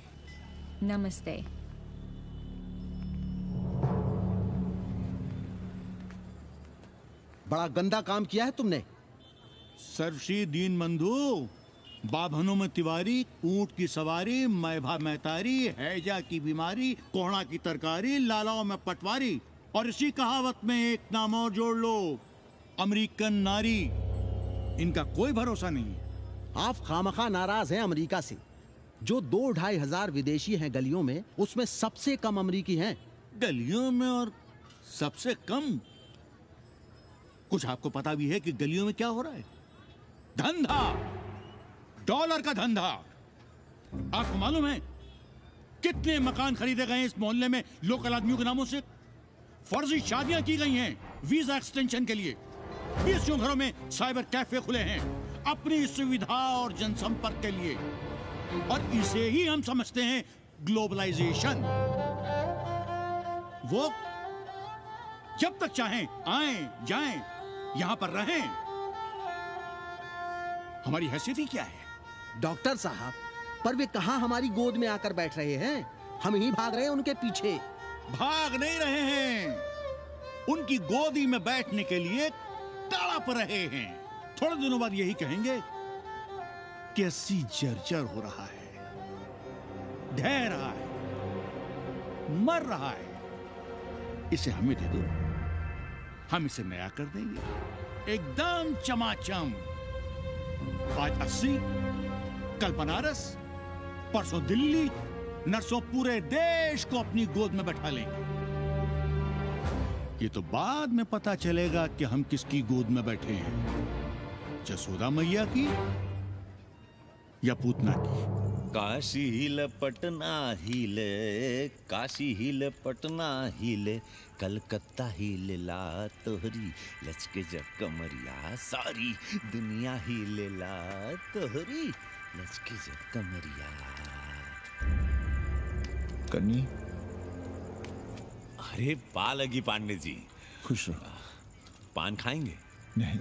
नमस्ते। बड़ा गंदा काम किया है तुमने। सर्वश्री दीन बंधु, बाभनों में तिवारी, ऊंट की सवारी, मैभा मैतारी, हैजा की बीमारी, कोहड़ा की तरकारी, लालाओं में पटवारी, और इसी कहावत में एक नाम और जोड़ लो, अमेरिकन नारी। इनका कोई भरोसा नहीं है। आप खामखा नाराज हैं अमेरिका से। जो 2-2.5 हजार विदेशी हैं गलियों में, उसमें सबसे कम अमेरिकी हैं। गलियों में और सबसे कम? कुछ आपको पता भी है कि गलियों में क्या हो रहा है? धंधा, डॉलर का धंधा। आपको मालूम है कितने मकान खरीदे गए इस मोहल्ले में लोकल आदमियों के नामों से? फर्जी शादियां की गई हैं वीजा एक्सटेंशन के लिए। 20 घरों में साइबर कैफे खुले हैं अपनी सुविधा और जनसंपर्क के लिए, और इसे ही हम समझते हैं ग्लोबलाइजेशन। वो जब तक चाहें आएं जाएं, यहां पर रहें। हमारी हैसियत ही क्या है? डॉक्टर साहब, पर वे कहां हमारी गोद में आकर बैठ रहे हैं? हम ही भाग रहे हैं उनके पीछे। भाग नहीं रहे हैं, उनकी गोदी में बैठने के लिए तड़प रहे हैं। थोड़े दिनों बाद यही कहेंगे कि 80 जर्जर हो रहा है, ढह रहा है, मर रहा है, इसे हमें दे दो, हम इसे नया कर देंगे, एकदम चमाचम। आज 80, कल बनारस, परसों दिल्ली, नरसों पूरे देश को अपनी गोद में बैठा लेंगे। ये तो बाद में पता चलेगा कि हम किसकी गोद में बैठे हैं, जसोदा मैया की या पूतना की। काशी हिले पटना हिले, काशी हिले पटना हिले, कलकत्ता हिले ला तोहरी लचके जब कमरिया, सारी दुनिया हिले ला तोहरी लचके जब कमरिया। कन्नी, अरे पा लगी पांडे जी। खुश रहो। पान खाएंगे? नहीं,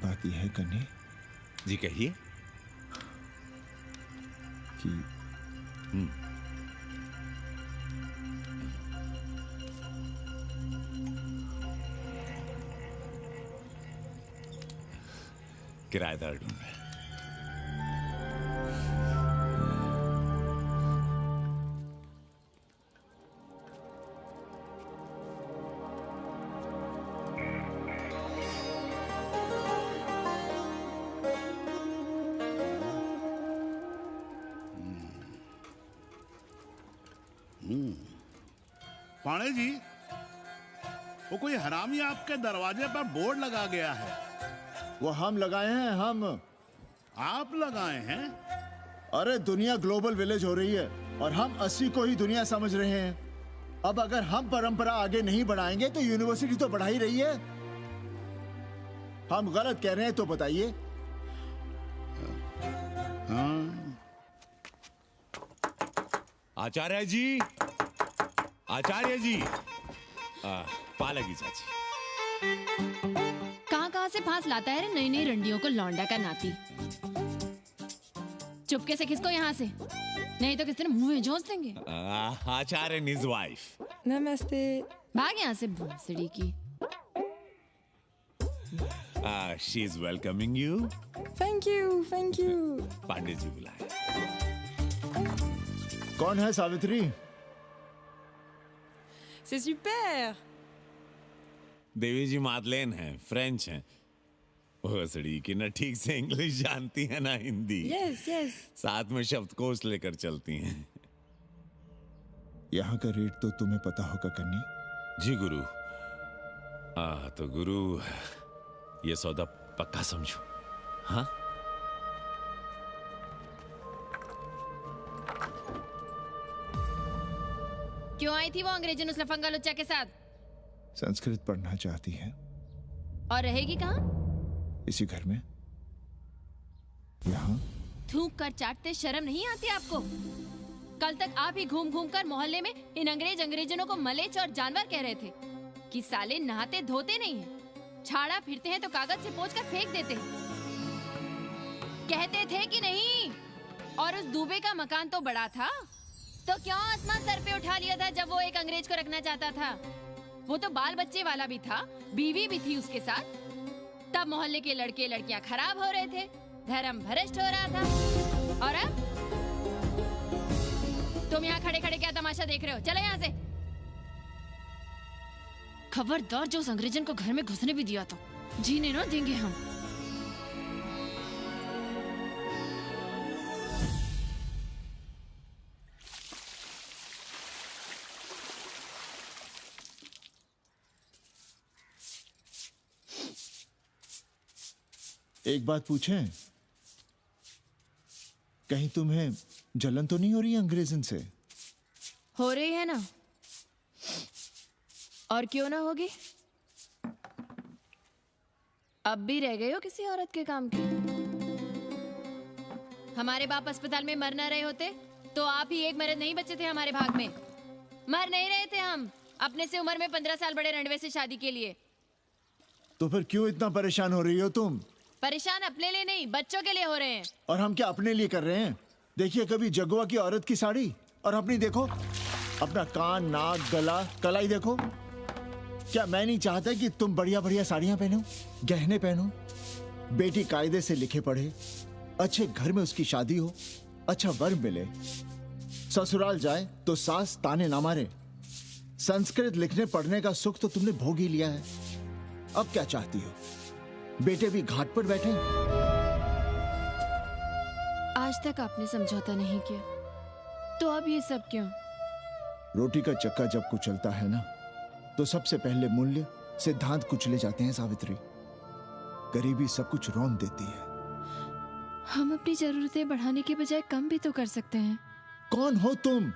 बात यह है कन्नी जी, कहिए। कि किराएदार ढूंढ रहे। पाणे जी, वो कोई हरामी आपके दरवाजे पर बोर्ड लगा गया है। वो हम लगाए हैं। हम? आप लगाए हैं? अरे दुनिया ग्लोबल विलेज हो रही है और हम 80 को ही दुनिया समझ रहे हैं। अब अगर हम परंपरा आगे नहीं बढ़ाएंगे तो यूनिवर्सिटी तो बढ़ा ही रही है। हम गलत कह रहे हैं तो बताइए। आचार्य जी, आचार्य जी, पालगी चाची। कहाँ से फांस लाता है रे नई नई रंडियों को, लौंडा का नाती। चुपके से खिसको यहाँ से, नहीं तो किस तरह मुंह में जोश देंगे। आचार्य and his wife। नमस्ते। भाग यहाँ से भोसड़ी की। She is welcoming you। Thank you, thank you। Pandey ji बुलाए। कौन है सावित्री? C'est super। देवी जी मादलेन हैं, फ्रेंच हैं। भोसड़ी की ना ठीक से इंग्लिश जानती है ना हिंदी। Yes, yes। साथ में शब्दकोश लेकर चलती हैं। यहाँ का रेट तो तुम्हें पता होगा कन्नी। जी गुरु। तो गुरु, ये सौदा पक्का समझो। हाँ? क्यों आई थी वो अंग्रेजन उस लफंगा लुच्चा के साथ? संस्कृत पढ़ना चाहती है। और रहेगी कहाँ? इसी घर में, यहाँ। थूक कर चाटते शर्म नहीं आती आपको? कल तक आप ही घूम घूम कर मोहल्ले में इन अंग्रेजनों को मलेच और जानवर कह रहे थे कि साले नहाते धोते नहीं हैं, छाड़ा फिरते हैं तो कागज से पोंछ कर फेंक देते हैं। कहते थे कि नहीं? और उस दूबे का मकान तो बड़ा था, तो क्यों आसमान सर पे उठा लिया था जब वो एक अंग्रेज को रखना चाहता था? वो तो बाल बच्चे वाला भी था, बीवी भी थी उसके साथ। तब मोहल्ले के लड़के लड़कियां खराब हो रहे थे, धर्म भ्रष्ट हो रहा था। और अब तुम यहाँ खड़े खड़े क्या तमाशा देख रहे हो? चलो यहाँ से। खबरदार, जो उस अंग्रेजन को घर में घुसने भी दिया था, जीने ना देंगे हम। एक बात पूछें, कहीं तुम्हें जलन तो नहीं हो रही अंग्रेजन से? हो रही है ना, और क्यों ना होगी? अब भी रह गए हो किसी औरत के काम की? हमारे बाप अस्पताल में मर ना रहे होते तो आप ही एक मर्द नहीं बचे थे हमारे भाग में। मर नहीं रहे थे हम अपने से उम्र में 15 साल बड़े रंडवे से शादी के लिए। तो फिर क्यों इतना परेशान हो रही हो तुम? परेशान अपने लिए नहीं, बच्चों के लिए हो रहे हैं। और हम क्या अपने लिए कर रहे हैं? देखिए कभी जगुआ की औरत की साड़ी और अपनी देखो, अपना कान, नाक, गला, कलाई देखो। क्या मैं नहीं चाहता कि तुम बढ़िया बढ़िया साड़ियां पहनो, गहने पहनो, बेटी कायदे से लिखे पढ़े, अच्छे घर में उसकी शादी हो, अच्छा वर मिले, ससुराल जाए तो सास ताने ना मारे, संस्कृत लिखने पढ़ने का सुख तो तुमने भोग ही लिया है। अब क्या चाहती हो? बेटे भी घाट पर बैठे। आज तक आपने समझौता नहीं किया, तो अब ये सब क्यों? रोटी का चक्का जब कुचलता है ना, तो सबसे पहले मूल्य सिद्धांत कुचले जाते हैं सावित्री। गरीबी सब कुछ रौंद देती है। हम अपनी जरूरतें बढ़ाने के बजाय कम भी तो कर सकते हैं। कौन हो तुम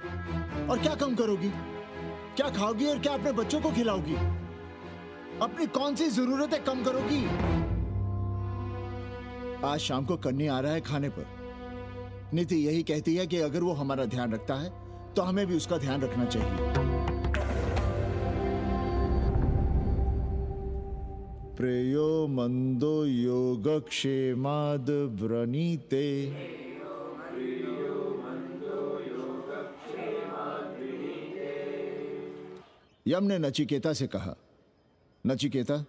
और क्या कम करोगी? क्या खाओगी और क्या अपने बच्चों को खिलाओगी? अपनी कौन सी जरूरतें कम करोगी? आज शाम को कन्नी आ रहा है खाने पर। नीति यही कहती है कि अगर वो हमारा ध्यान रखता है तो हमें भी उसका ध्यान रखना चाहिए। प्रेयो मंदो योगक्षेमाद व्रणीते। यम ने नचिकेता से कहा, नचिकेता,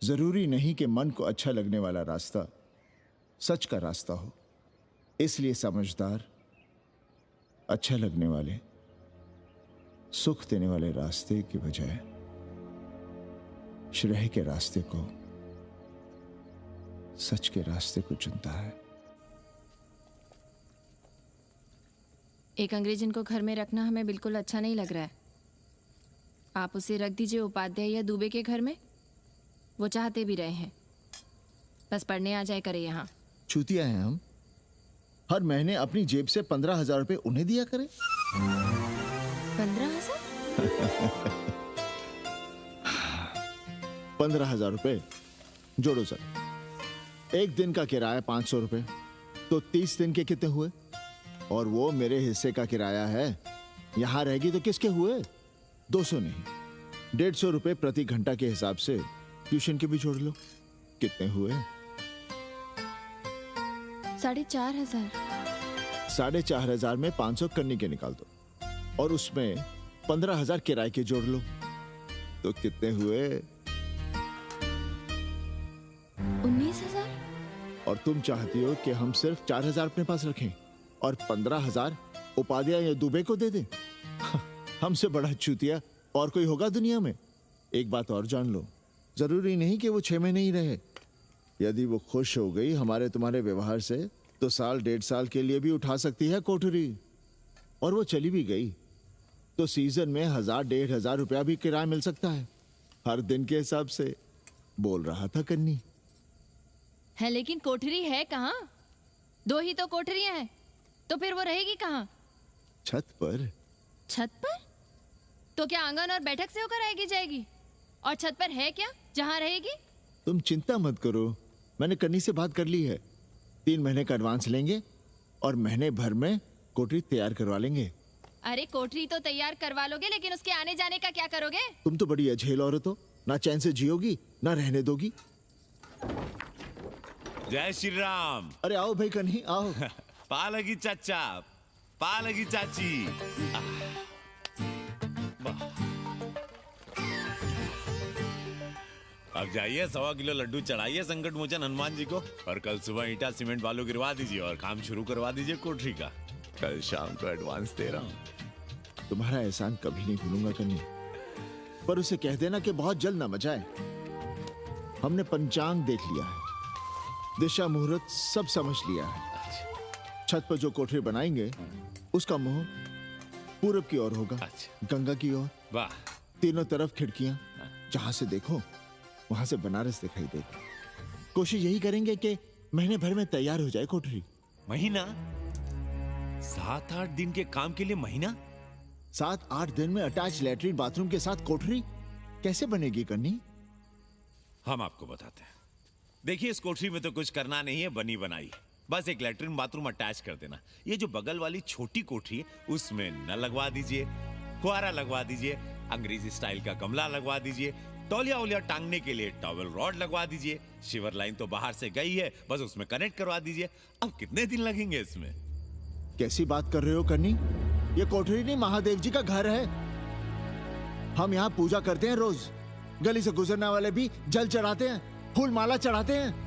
जरूरी नहीं कि मन को अच्छा लगने वाला रास्ता सच का रास्ता हो। इसलिए समझदार, अच्छा लगने वाले, सुख देने वाले रास्ते की बजाय श्रेय के रास्ते को, सच के रास्ते को चुनता है। एक अंग्रेजन को घर में रखना हमें बिल्कुल अच्छा नहीं लग रहा है। आप उसे रख दीजिए उपाध्याय या दुबे के घर में। वो चाहते भी रहे हैं, बस पढ़ने आ जाए करे यहाँ। चूतिया हैं हम। हर महीने अपनी जेब से 15,000 रुपए उन्हें दिया करें। 15,000? 15,000 रुपए जोड़ो सर। एक दिन का किराया 500 रुपए, तो 30 दिन के कितने हुए? और वो मेरे हिस्से का किराया है। यहां रहेगी तो किसके हुए? 200 नहीं, 150 रुपए प्रति घंटा के हिसाब से ट्यूशन के भी जोड़ लो। कितने हुए? 4,500। 4,500 में 500 कन्नी के निकाल दो और उसमें 15,000 किराए के जोड़ लो, तो कितने हुए? 19,000। और तुम चाहती हो कि हम सिर्फ 4,000 अपने पास रखें और 15,000 उपाध्याय या दुबे को दे दें? हमसे बड़ा चूतिया और कोई होगा दुनिया में? एक बात और जान लो, जरूरी नहीं कि वो 6 महीने ही रहे। यदि वो खुश हो गई हमारे तुम्हारे व्यवहार से, तो साल 1.5 साल के लिए भी उठा सकती है कोठरी। और वो चली भी गई तो सीजन में 1,000-1,500 रुपया भी किराया मिल सकता है, हर दिन के हिसाब से। बोल रहा था कन्नी। है लेकिन कोठरी है कहाँ? 2 ही तो कोठरियां हैं, तो फिर वो रहेगी कहाँ? छत पर। छत पर? तो क्या आंगन और बैठक से होकर आएगी जाएगी? और छत पर है क्या जहाँ रहेगी? तुम चिंता मत करो, मैंने कन्नी से बात कर ली है। 3 महीने का एडवांस लेंगे और महीने भर में कोठरी तैयार करवा लेंगे। अरे कोठरी तो तैयार करवा लोगे, लेकिन उसके आने जाने का क्या करोगे? तुम तो बड़ी अझेल औरत हो, ना चैन से जियोगी ना रहने दोगी। जय श्री राम। अरे आओ भाई कन्ही आओ। पालगी चाचा, पालगी चाची। अब जाइए 1.25 किलो लड्डू चढ़ाइए संकट मोचन हनुमान जी को, और कल सुबह ईटा सीमेंट बालू गिरवा दीजिए और काम शुरू करवा दीजिए कोठरी का। कल शाम को एडवांस दे रहा हूँ। तुम्हारा एहसान कभी नहीं भूलूंगा कन्नी, पर उसे कह देना कि बहुत जल्द ना मचाए। हमने पंचांग देख लिया है, दिशा मुहूर्त सब समझ लिया है। छत पर जो कोठरी बनाएंगे उसका मुंह पूरब की ओर होगा, गंगा की ओर। वाह। तीनों तरफ खिड़कियां, जहां से देखो वहां से बनारस दिखाई देगा। कोशिश यही करेंगे कि महीने भर में तैयार हो जाए कोठरी। महीना? 7-8 दिन के काम के लिए महीना? 7-8 दिन में अटैच लैट्रिन बाथरूम के साथ कोठरी कैसे बनेगी कन्नी? हम आपको बताते हैं। देखिए, इस कोठरी में तो कुछ करना नहीं है, बनी बनाई। बस एक लैट्रिन बाथरूम अटैच कर देना। ये जो बगल वाली छोटी कोठरी है उसमें नल लगवा दीजिए, फुहारा लगवा दीजिए, अंग्रेजी स्टाइल का गमला लगवा दीजिए, तौलिया उलिया टांगने के लिए टॉवल रॉड लगवा दीजिए। शिवर लाइन तो बाहर से गई है, बस उसमें कनेक्ट करवा दीजिए। अब कितने दिन लगेंगे इसमें? कैसी बात कर रहे हो कन्नी? ये कोठरी नहीं, महादेव जी का घर है। हम यहाँ पूजा करते हैं रोज। गली से गुजरने वाले भी जल चढ़ाते हैं, फूल माला चढ़ाते हैं।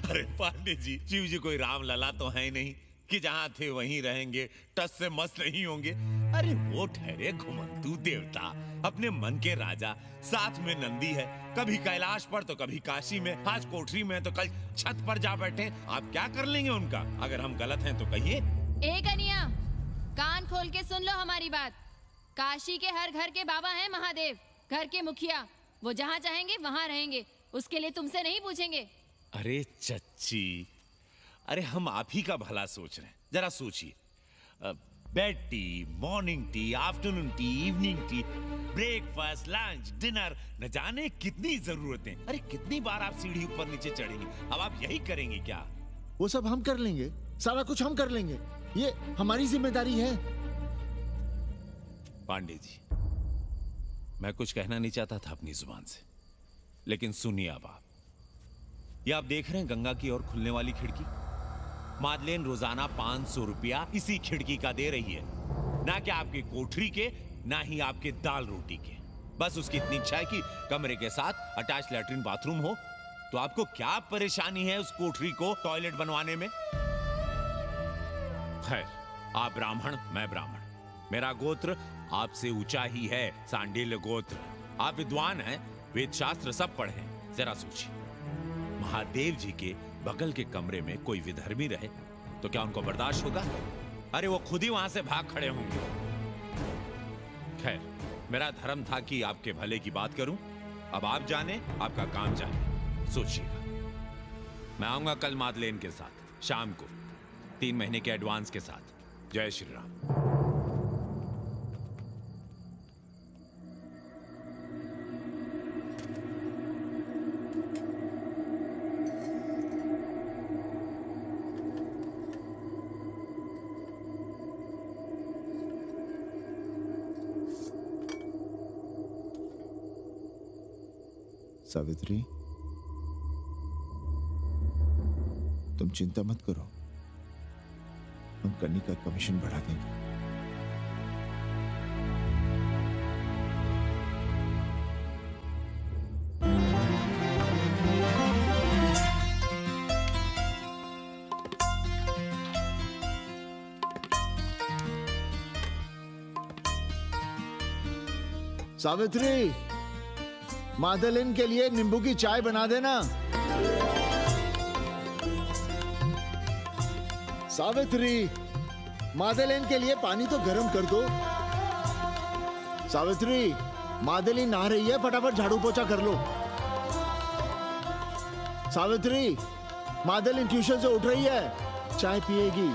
अरे पांडे जी, शिव जी कोई राम लला तो है नहीं कि जहां थे वहीं रहेंगे, टस से मस्त नहीं होंगे। अरे वो ठहरे घुमंतू देवता, अपने मन के राजा, साथ में नंदी है, कभी कैलाश पर तो कभी काशी में, आज कोठरी में तो कल छत पर जा बैठे। आप क्या कर लेंगे उनका? अगर हम गलत हैं तो कहिए। ए कन्या, कान खोल के सुन लो हमारी बात। काशी के हर घर के बाबा हैं महादेव, घर के मुखिया। वो जहाँ चाहेंगे वहाँ रहेंगे, उसके लिए तुमसे नहीं पूछेंगे। अरे चच्ची, अरे हम आप ही का भला सोच रहे हैं, जरा सोचिए। Bed tea, morning tea, afternoon T, evening tea, breakfast, lunch, dinner, न जाने कितनी जरूरतें। अरे कितनी बार आप सीढ़ी ऊपर नीचे चढ़ेंगे, अब आप यही करेंगे क्या? वो सब हम कर लेंगे, सारा कुछ हम कर लेंगे, ये हमारी जिम्मेदारी है। पांडे जी, मैं कुछ कहना नहीं चाहता था अपनी जुबान से, लेकिन सुनिए अब आप। ये आप देख रहे हैं गंगा की ओर खुलने वाली खिड़की? मादलेन रोजाना 500 रुपया इसी खिड़की का दे रही है, ना कि आपकी कोठरी के, ना ही आपके दाल रोटी के। बस उसकी इतनी इच्छा है कि कमरे के साथ अटैच लैट्रिन बाथरूम हो। तो आपको क्या परेशानी है उस कोठरी को टॉयलेट बनवाने में? खैर, आप ब्राह्मण, मैं ब्राह्मण, मेरा गोत्र आपसे ऊंचा ही है, सांडिल्य गोत्र। आप विद्वान हैं, वेद शास्त्र सब पढ़े हैं। जरा सोचिए, महादेव जी के बगल के कमरे में कोई विधर्मी रहे तो क्या उनको बर्दाश्त होगा? अरे वो खुद ही वहां से भाग खड़े होंगे। खैर, मेरा धर्म था कि आपके भले की बात करूं। अब आप जाने, आपका काम जाने, सोचिएगा। मैं आऊंगा कल मादलेन के साथ शाम को, 3 महीने के एडवांस के साथ। जय श्री राम। सावित्री, तुम चिंता मत करो, हम कन्नी का कमीशन बढ़ा देंगे। सावित्री, मादलेन के लिए नींबू की चाय बना देना। सावित्री, मादलेन के लिए पानी तो गर्म कर दो। सावित्री, मादलेन नहा रही है, फटाफट झाड़ू पोछा कर लो। सावित्री, मादलेन ट्यूशन से उठ रही है, चाय पिएगी।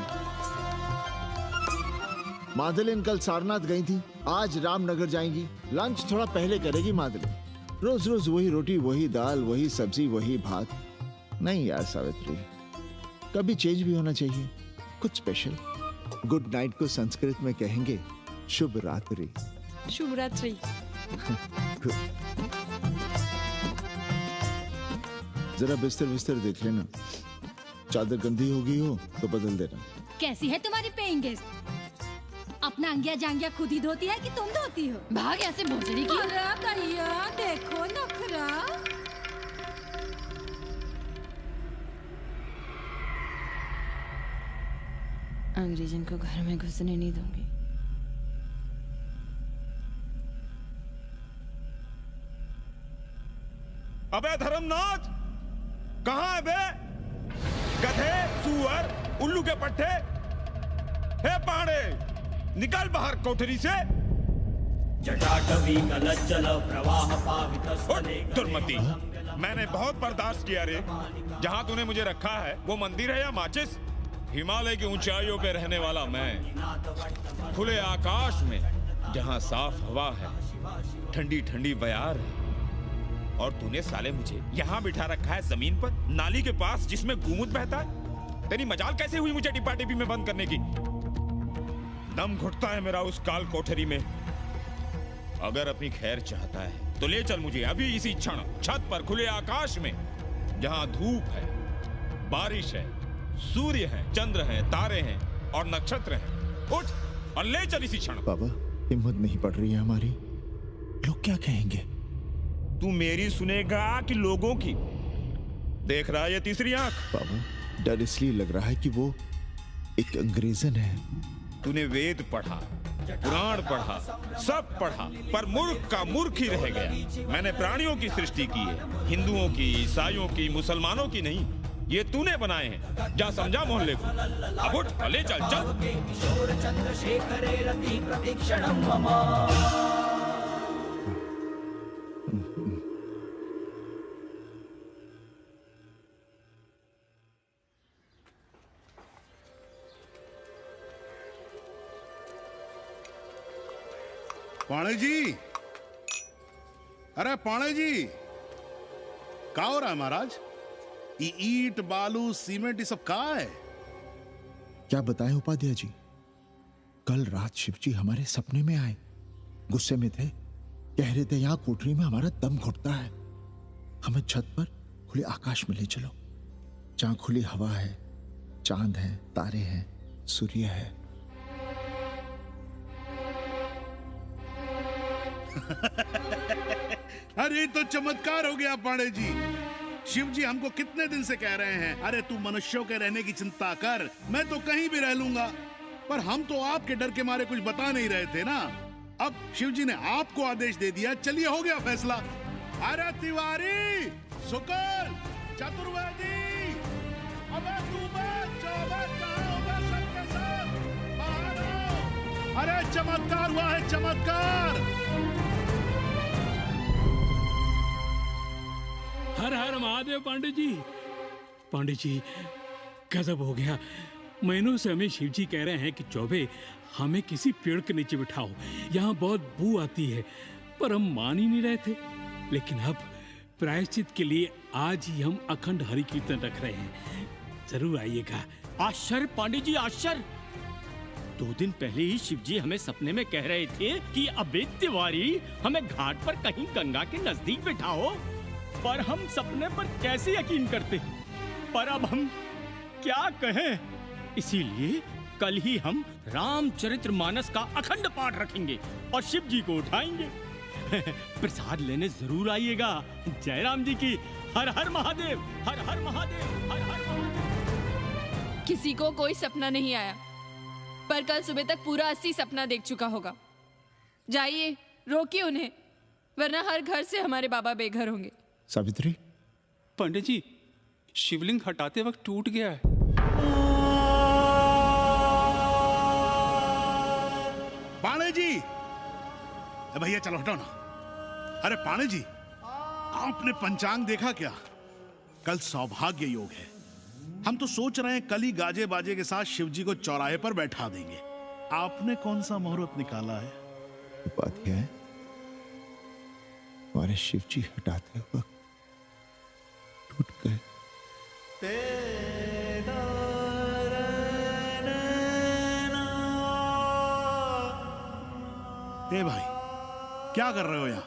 मादलेन कल सारनाथ गई थी, आज रामनगर जाएंगी। लंच थोड़ा पहले करेगी मादलेन। रोज रोज वही रोटी, वही दाल, वही सब्जी, वही भात। नहीं यार सावित्री, कभी चेंज भी होना चाहिए, कुछ स्पेशल। गुड नाइट को संस्कृत में कहेंगे शुभ रात्रि। शुभ रात्रि। जरा बिस्तर बिस्तर देख लेना, चादर गंदी हो गई हो तो बदल देना। कैसी है तुम्हारी पेइंग गेस्ट? अपना अंगिया जांगिया खुद ही धोती है कि तुम धोती हो? भाग ऐसे भोसड़ी की। अरे भैया देखो नखरा। अंग्रेजन को घर में घुसने नहीं दूंगी। अबे धर्मनाथ, कहाँ है बे? गधे, सुअर, उल्लू के पट्टे। हे पांडे, निकल बाहर कोठरी से। जटाटवी कलज्जल प्रवाह पावितस्थले। दुर्मति, मैंने बहुत बर्दाश्त किया रे। जहाँ तूने मुझे रखा है वो मंदिर है या माचिस? हिमालय की ऊंचाइयों पे रहने वाला मैं, खुले आकाश में जहाँ साफ हवा है, ठंडी ठंडी बयार है, और तूने साले मुझे यहाँ बिठा रखा है जमीन पर, नाली के पास जिसमें गोमूत्र बहता है। तेरी मजाल कैसे हुई मुझे डिब्बा डिब्बी में बंद करने की? दम घुटता है मेरा उस काल कोठरी में। अगर अपनी खैर चाहता है तो ले चल मुझे अभी इसी क्षण छत पर खुले आकाश में, जहां धूप है, बारिश है, सूर्य है, चंद्र है, तारे हैं और नक्षत्र हैं। उठ और ले चल इसी क्षण। बाबा, हिम्मत नहीं पड़ रही है हमारी, लोग क्या कहेंगे? तू मेरी सुनेगा कि लोगों की? देख रहा है ये तीसरी आंख? बाबा, डर इसलिए लग रहा है कि वो एक अंग्रेजन है, तूने वेद पढ़ा, पुराण पढ़ा, सब पढ़ा, पर मूर्ख का मूर्ख ही रह गया। मैंने प्राणियों की सृष्टि की है, हिंदुओं की, ईसाइयों की, मुसलमानों की नहीं। ये तूने बनाए हैं। जा समझा मोहल्ले को। अब उठ, ले चल चल। पाणे जी, अरे पाणे जी, क्या हो रहा है महाराज? ये ईंट बालू सीमेंट ये सब कहाँ है? क्या बताएं उपाध्याय जी, कल रात शिवजी हमारे सपने में आए, गुस्से में थे, कह रहे थे यहाँ कोठरी में हमारा दम घुटता है, हमें छत पर खुले आकाश में ले चलो, जहां खुली हवा है, चांद है, तारे हैं, सूर्य है। अरे तो चमत्कार हो गया पाणे जी। शिव जी हमको कितने दिन से कह रहे हैं, अरे तू मनुष्यों के रहने की चिंता कर, मैं तो कहीं भी रह लूंगा। पर हम तो आपके डर के मारे कुछ बता नहीं रहे थे ना। अब शिव जी ने आपको आदेश दे दिया, चलिए हो गया फैसला। अरे तिवारी, शुक्ल, चतुर्वेदी, अबे तू सबके सब बाहर आओ। अरे चमत्कार हुआ है, चमत्कार। हर हर महादेव पंडित जी। पंडित जी, गजब हो गया। महीनों से हमें शिव जी कह रहे हैं कि चौबे हमें किसी पेड़ के नीचे बिठाओ, यहाँ बहुत बू आती है, पर हम मान ही नहीं रहे थे। लेकिन अब प्रायश्चित के लिए आज ही हम अखंड हरि कीर्तन रख रहे हैं, जरूर आइएगा। आश्चर्य पांडे जी, आश्चर्य। 2 दिन पहले ही शिव जी हमें सपने में कह रहे थे कि अबे तिवारी, हमें घाट पर कहीं गंगा के नजदीक बिठाओ, पर हम सपने पर कैसे यकीन करते हैं। पर अब हम क्या कहें, इसीलिए कल ही हम रामचरितमानस का अखंड पाठ रखेंगे और शिव जी को उठाएंगे। प्रसाद लेने जरूर आइएगा। जय राम जी की। हर हर महादेव, हर हर महादेव, हर हर महादेव। किसी को कोई सपना नहीं आया, पर कल सुबह तक पूरा 80 सपना देख चुका होगा। जाइए, रोकिए उन्हें, वरना हर घर से हमारे बाबा बेघर होंगे। सावित्री, पंडित जी, शिवलिंग हटाते वक्त टूट गया है। पाणे जी, भैया चलो हटो ना। अरे पाणे जी, आपने पंचांग देखा क्या? कल सौभाग्य योग है। हम तो सोच रहे हैं कल ही गाजे बाजे के साथ शिव जी को चौराहे पर बैठा देंगे। आपने कौन सा मुहूर्त निकाला है? उपाध्याय, हमारे शिव जी हटाते वक्त टूट गए। ए भाई, क्या कर रहे हो यहाँ?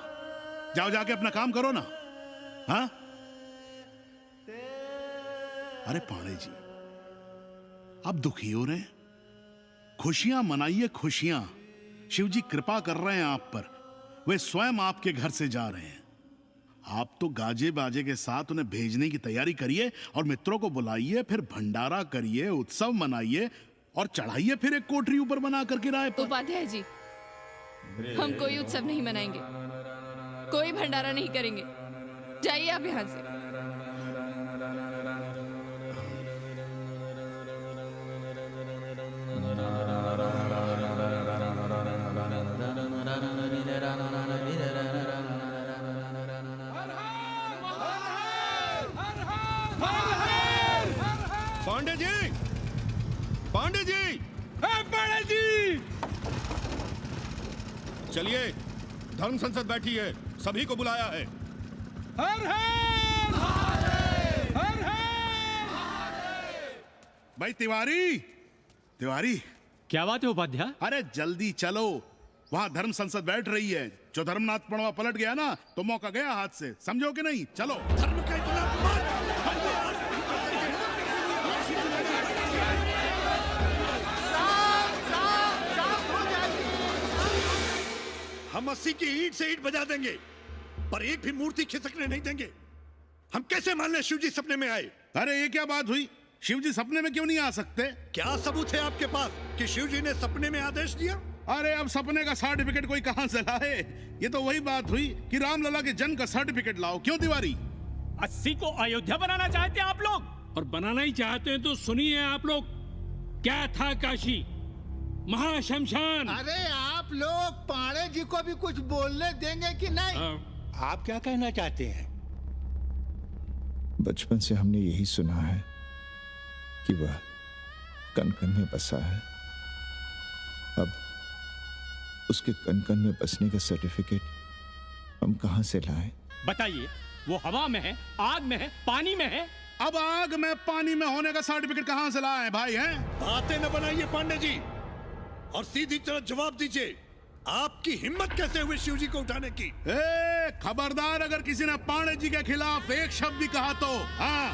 जाओ जाके अपना काम करो ना। हाँ? अरे पाणे जी, आप दुखी हो रहे हैं? खुशियां मनाइए, खुशियां। शिव जी कृपा कर रहे हैं आप पर, वे स्वयं आपके घर से जा रहे हैं। आप तो गाजे बाजे के साथ उन्हें भेजने की तैयारी करिए और मित्रों को बुलाइए, फिर भंडारा करिए, उत्सव मनाइए और चढ़ाइए फिर एक कोठरी ऊपर बना कर किराए पर। उपाध्याय जी, हम कोई उत्सव नहीं मनाएंगे, कोई भंडारा नहीं करेंगे। जाइए आप यहाँ से। पांडे जी, पांडे जी, पांडे जी, चलिए, धर्म संसद बैठी है, सभी को बुलाया है। हर हर हर हर। भाई तिवारी, तिवारी, क्या बात है उपाध्याय? अरे जल्दी चलो, वहां धर्म संसद बैठ रही है। जो धर्मनाथ पड़वा पलट गया ना, तो मौका गया हाथ से, समझो कि नहीं? चलो। धर्म का हम 80 की ईंट से ईंट बजा देंगे, पर एक भी मूर्ति खिसकने नहीं देंगे। हम कैसे मान लें शिव जी सपने में आए? अरे ये क्या बात हुई? शिव जी सपने में क्यों नहीं आ सकते? क्या सबूत है आपके पास कि शिव जी ने सपने में आदेश दिया? अरे अब सपने का सर्टिफिकेट कोई कहां से लाए? ये तो वही बात हुई कि रामलला के जन्म का सर्टिफिकेट लाओ। क्यों तिवारी? 80 को अयोध्या बनाना चाहते हैं आप लोग? और बनाना ही चाहते हैं तो सुनिए आप लोग, क्या था काशी? महाशमशान। अरे आप लोग पांडे जी को भी कुछ बोलने देंगे कि नहीं? आप क्या कहना चाहते हैं? बचपन से हमने यही सुना है कि वह कन कन में बसा है। अब उसके कन कन में बसने का सर्टिफिकेट हम कहां से लाएं? बताइए, वो हवा में है, आग में है, पानी में है? अब आग में पानी में होने का सर्टिफिकेट कहां से लाए भाई? हैं? बातें न बनाइए पांडे जी, और सीधी तरह जवाब दीजिए। आपकी हिम्मत कैसे हुई शिव जी को उठाने की? खबरदार, अगर किसी ने पांडे जी के खिलाफ एक शब्द भी कहा तो। हाँ,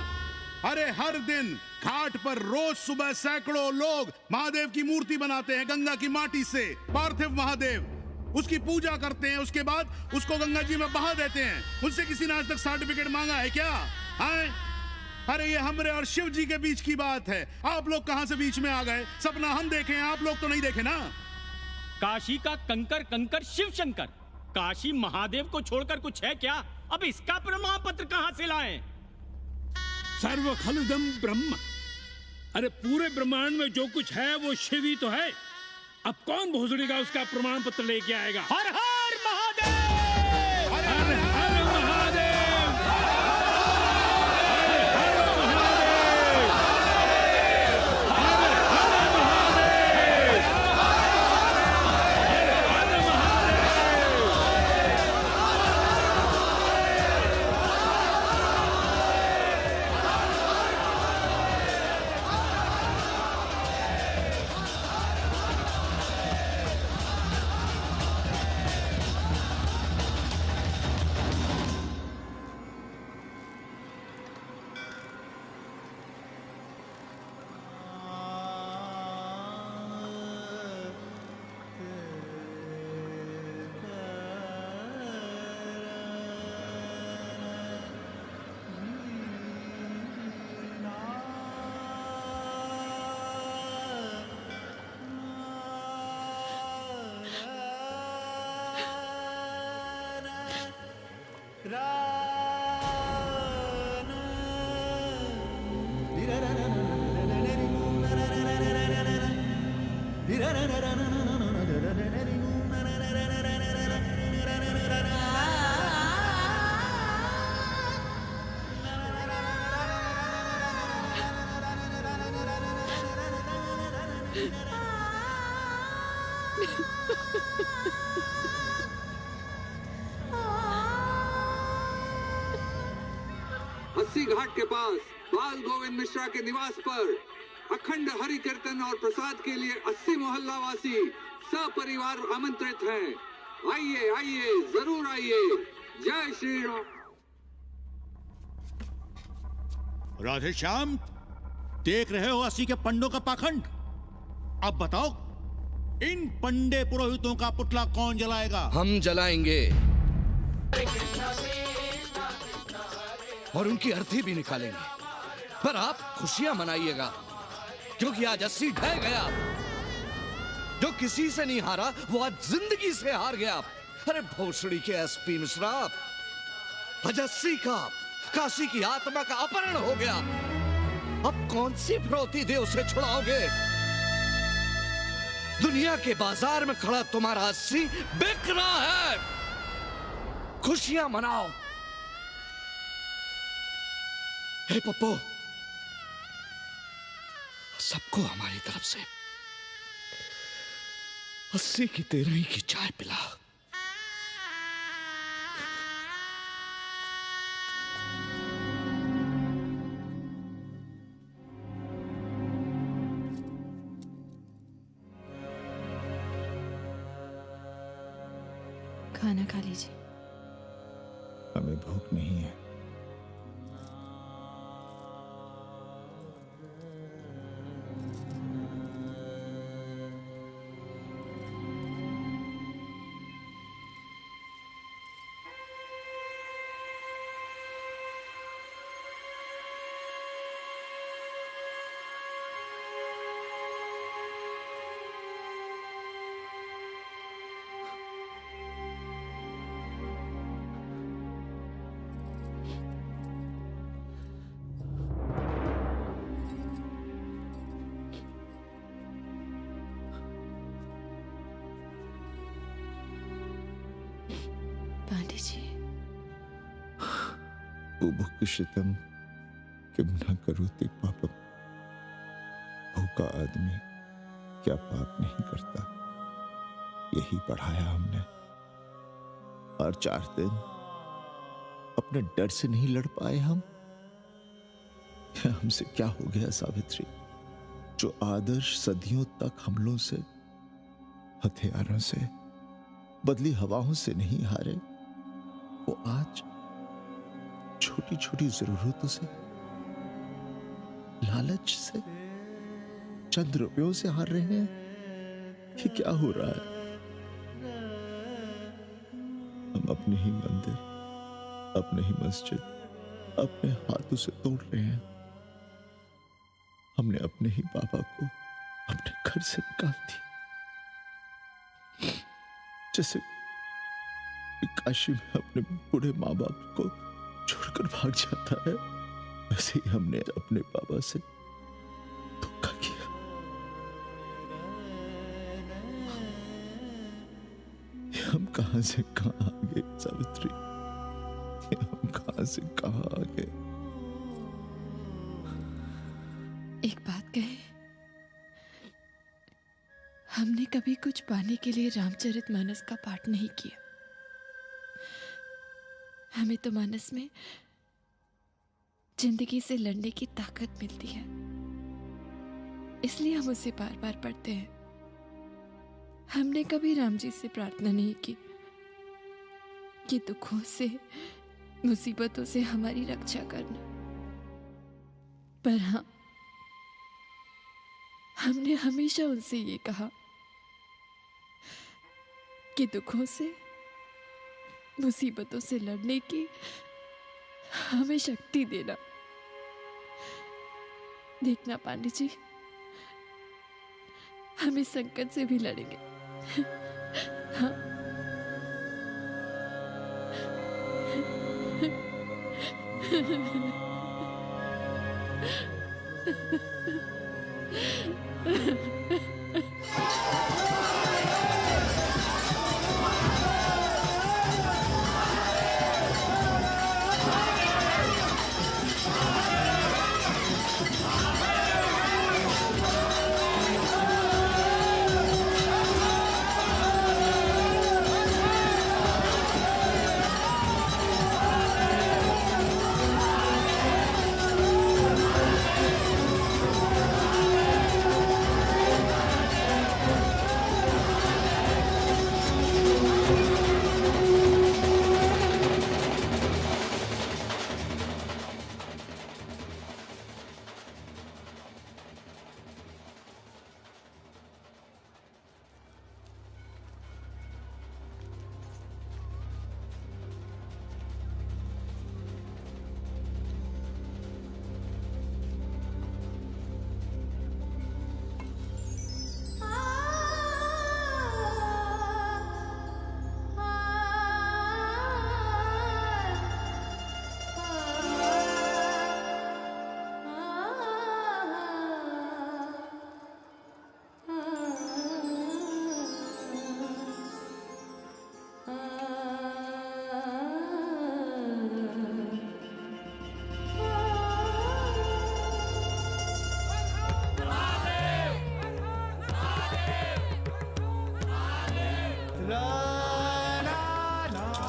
अरे हर दिन घाट पर रोज सुबह सैकड़ों लोग महादेव की मूर्ति बनाते हैं गंगा की माटी से, पार्थिव महादेव। उसकी पूजा करते हैं, उसके बाद उसको गंगा जी में बहा देते हैं। उनसे किसी ने आज तक सर्टिफिकेट मांगा है क्या? अरे ये हमरे और शिव जी के बीच की बात है। आप लोग कहां से बीच में आ गए? सपना हम देखे हैं, आप लोग तो नहीं देखे ना। काशी का कंकर कंकर शिव शंकर, काशी महादेव को छोड़कर कुछ है क्या? अब इसका प्रमाण पत्र कहां से लाएं? सर्व खलुदम ब्रह्म। अरे पूरे ब्रह्मांड में जो कुछ है वो शिव ही तो है। अब कौन भोसड़ी का उसका प्रमाण पत्र लेके आएगा? हर हर महादेव! हर हर महादेव! अस्सी घाट के पास बाल गोविंद मिश्रा के निवास पर अखंड हरि कीर्तन और प्रसाद के लिए 80 मोहल्ला वासी सपरिवार आमंत्रित हैं। आइए आइए, जरूर आइए। जय श्री राम। राधे श्याम, देख रहे हो 80 के पंडों का पाखंड? अब बताओ, इन पंडे पुरोहितों का पुतला कौन जलाएगा? हम जलाएंगे और उनकी अर्थी भी निकालेंगे। पर आप खुशियां मनाइएगा, क्योंकि आज 80 ढह गया। जो किसी से नहीं हारा वो आज जिंदगी से हार गया। अरे भोसड़ी के एसपी मिश्रा, आज 80 का काशी की आत्मा का अपहरण हो गया। अब कौन सी फिरौती दे उसे छुड़ाओगे? दुनिया के बाजार में खड़ा तुम्हारा 80 बिक रहा है। खुशियां मनाओ। हे पप्पू, सबको हमारी तरफ से 80 की 13 की चाय पिला। खाना खा लीजिए। हमें भूख नहीं है। बुभुक्षितम किम न करोति पापम। भूखा आदमी क्या पाप नहीं करता, यही पढ़ाया हमने। और 4 दिन अपने डर से नहीं लड़ पाए हम। हमसे क्या हो गया सावित्री? जो आदर्श सदियों तक हमलों से, हथियारों से, बदली हवाओं से नहीं हारे, वो आज छोटी छोटी जरूरतों से, लालच से, चंद रुपयों से हार रहे हैं। ये क्या हो रहा है? हम अपने ही मंदिर, अपने ही मस्जिद अपने हाथों से तोड़ रहे हैं। हमने अपने ही बाबा को अपने घर से निकाल दिया। जैसे काशी में अपने बूढ़े माँ बाप को छोड़कर भाग जाता है, वैसे ही हमने अपने बाबा से धोखा किया। हम कहां से कहां आ गए सावित्री? हम कहां से कहां आ गए? एक बात कहे, हमने कभी कुछ पाने के लिए रामचरितमानस का पाठ नहीं किया। हमें तो मानस में जिंदगी से लड़ने की ताकत मिलती है, इसलिए हम उसे बार बार पढ़ते हैं। हमने कभी राम जी से प्रार्थना नहीं की कि दुखों से, मुसीबतों से हमारी रक्षा करना। पर हाँ, हमने हमेशा उनसे ये कहा कि दुखों से, मुसीबतों से लड़ने की हमें शक्ति देना। देखना पांडे जी, हम इस संकट से भी लड़ेंगे। हाँ।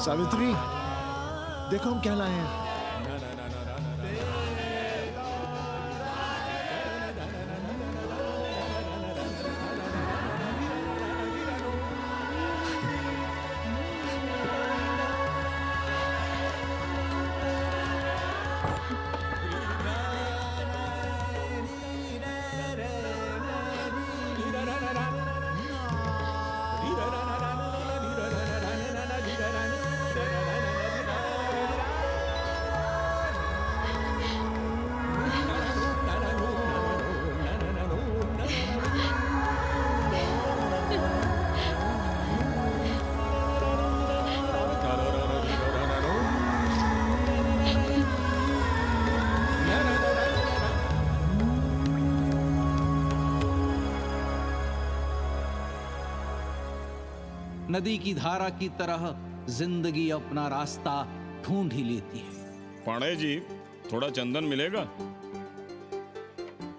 सावित्री, देखो हम क्या लाए हैं। नदी की धारा की तरह जिंदगी अपना रास्ता ढूंढ ही लेती है, पांडे जी, थोड़ा चंदन मिलेगा?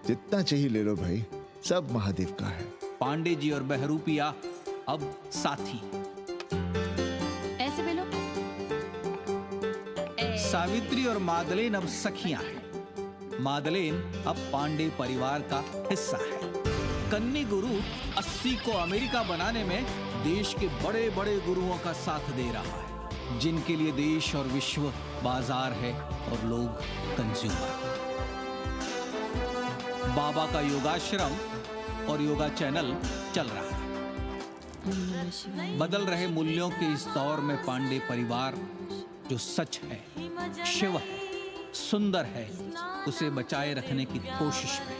जितना चाहिए ले लो भाई, सब महादेव का है। पांडे जी और बहरूपिया अब साथी। ऐसे बोलो। सावित्री और मादलेन अब सखियां हैं। मादलेन अब पांडे परिवार का हिस्सा है। कन्नी गुरु 80 को अमेरिका बनाने में देश के बड़े बड़े गुरुओं का साथ दे रहा है, जिनके लिए देश और विश्व बाजार है और लोग कंज्यूमर। बाबा का योगाश्रम और योगा चैनल चल रहा है। बदल रहे मूल्यों के इस दौर में पांडे परिवार जो सच है, शिव है, सुंदर है, उसे बचाए रखने की कोशिश में।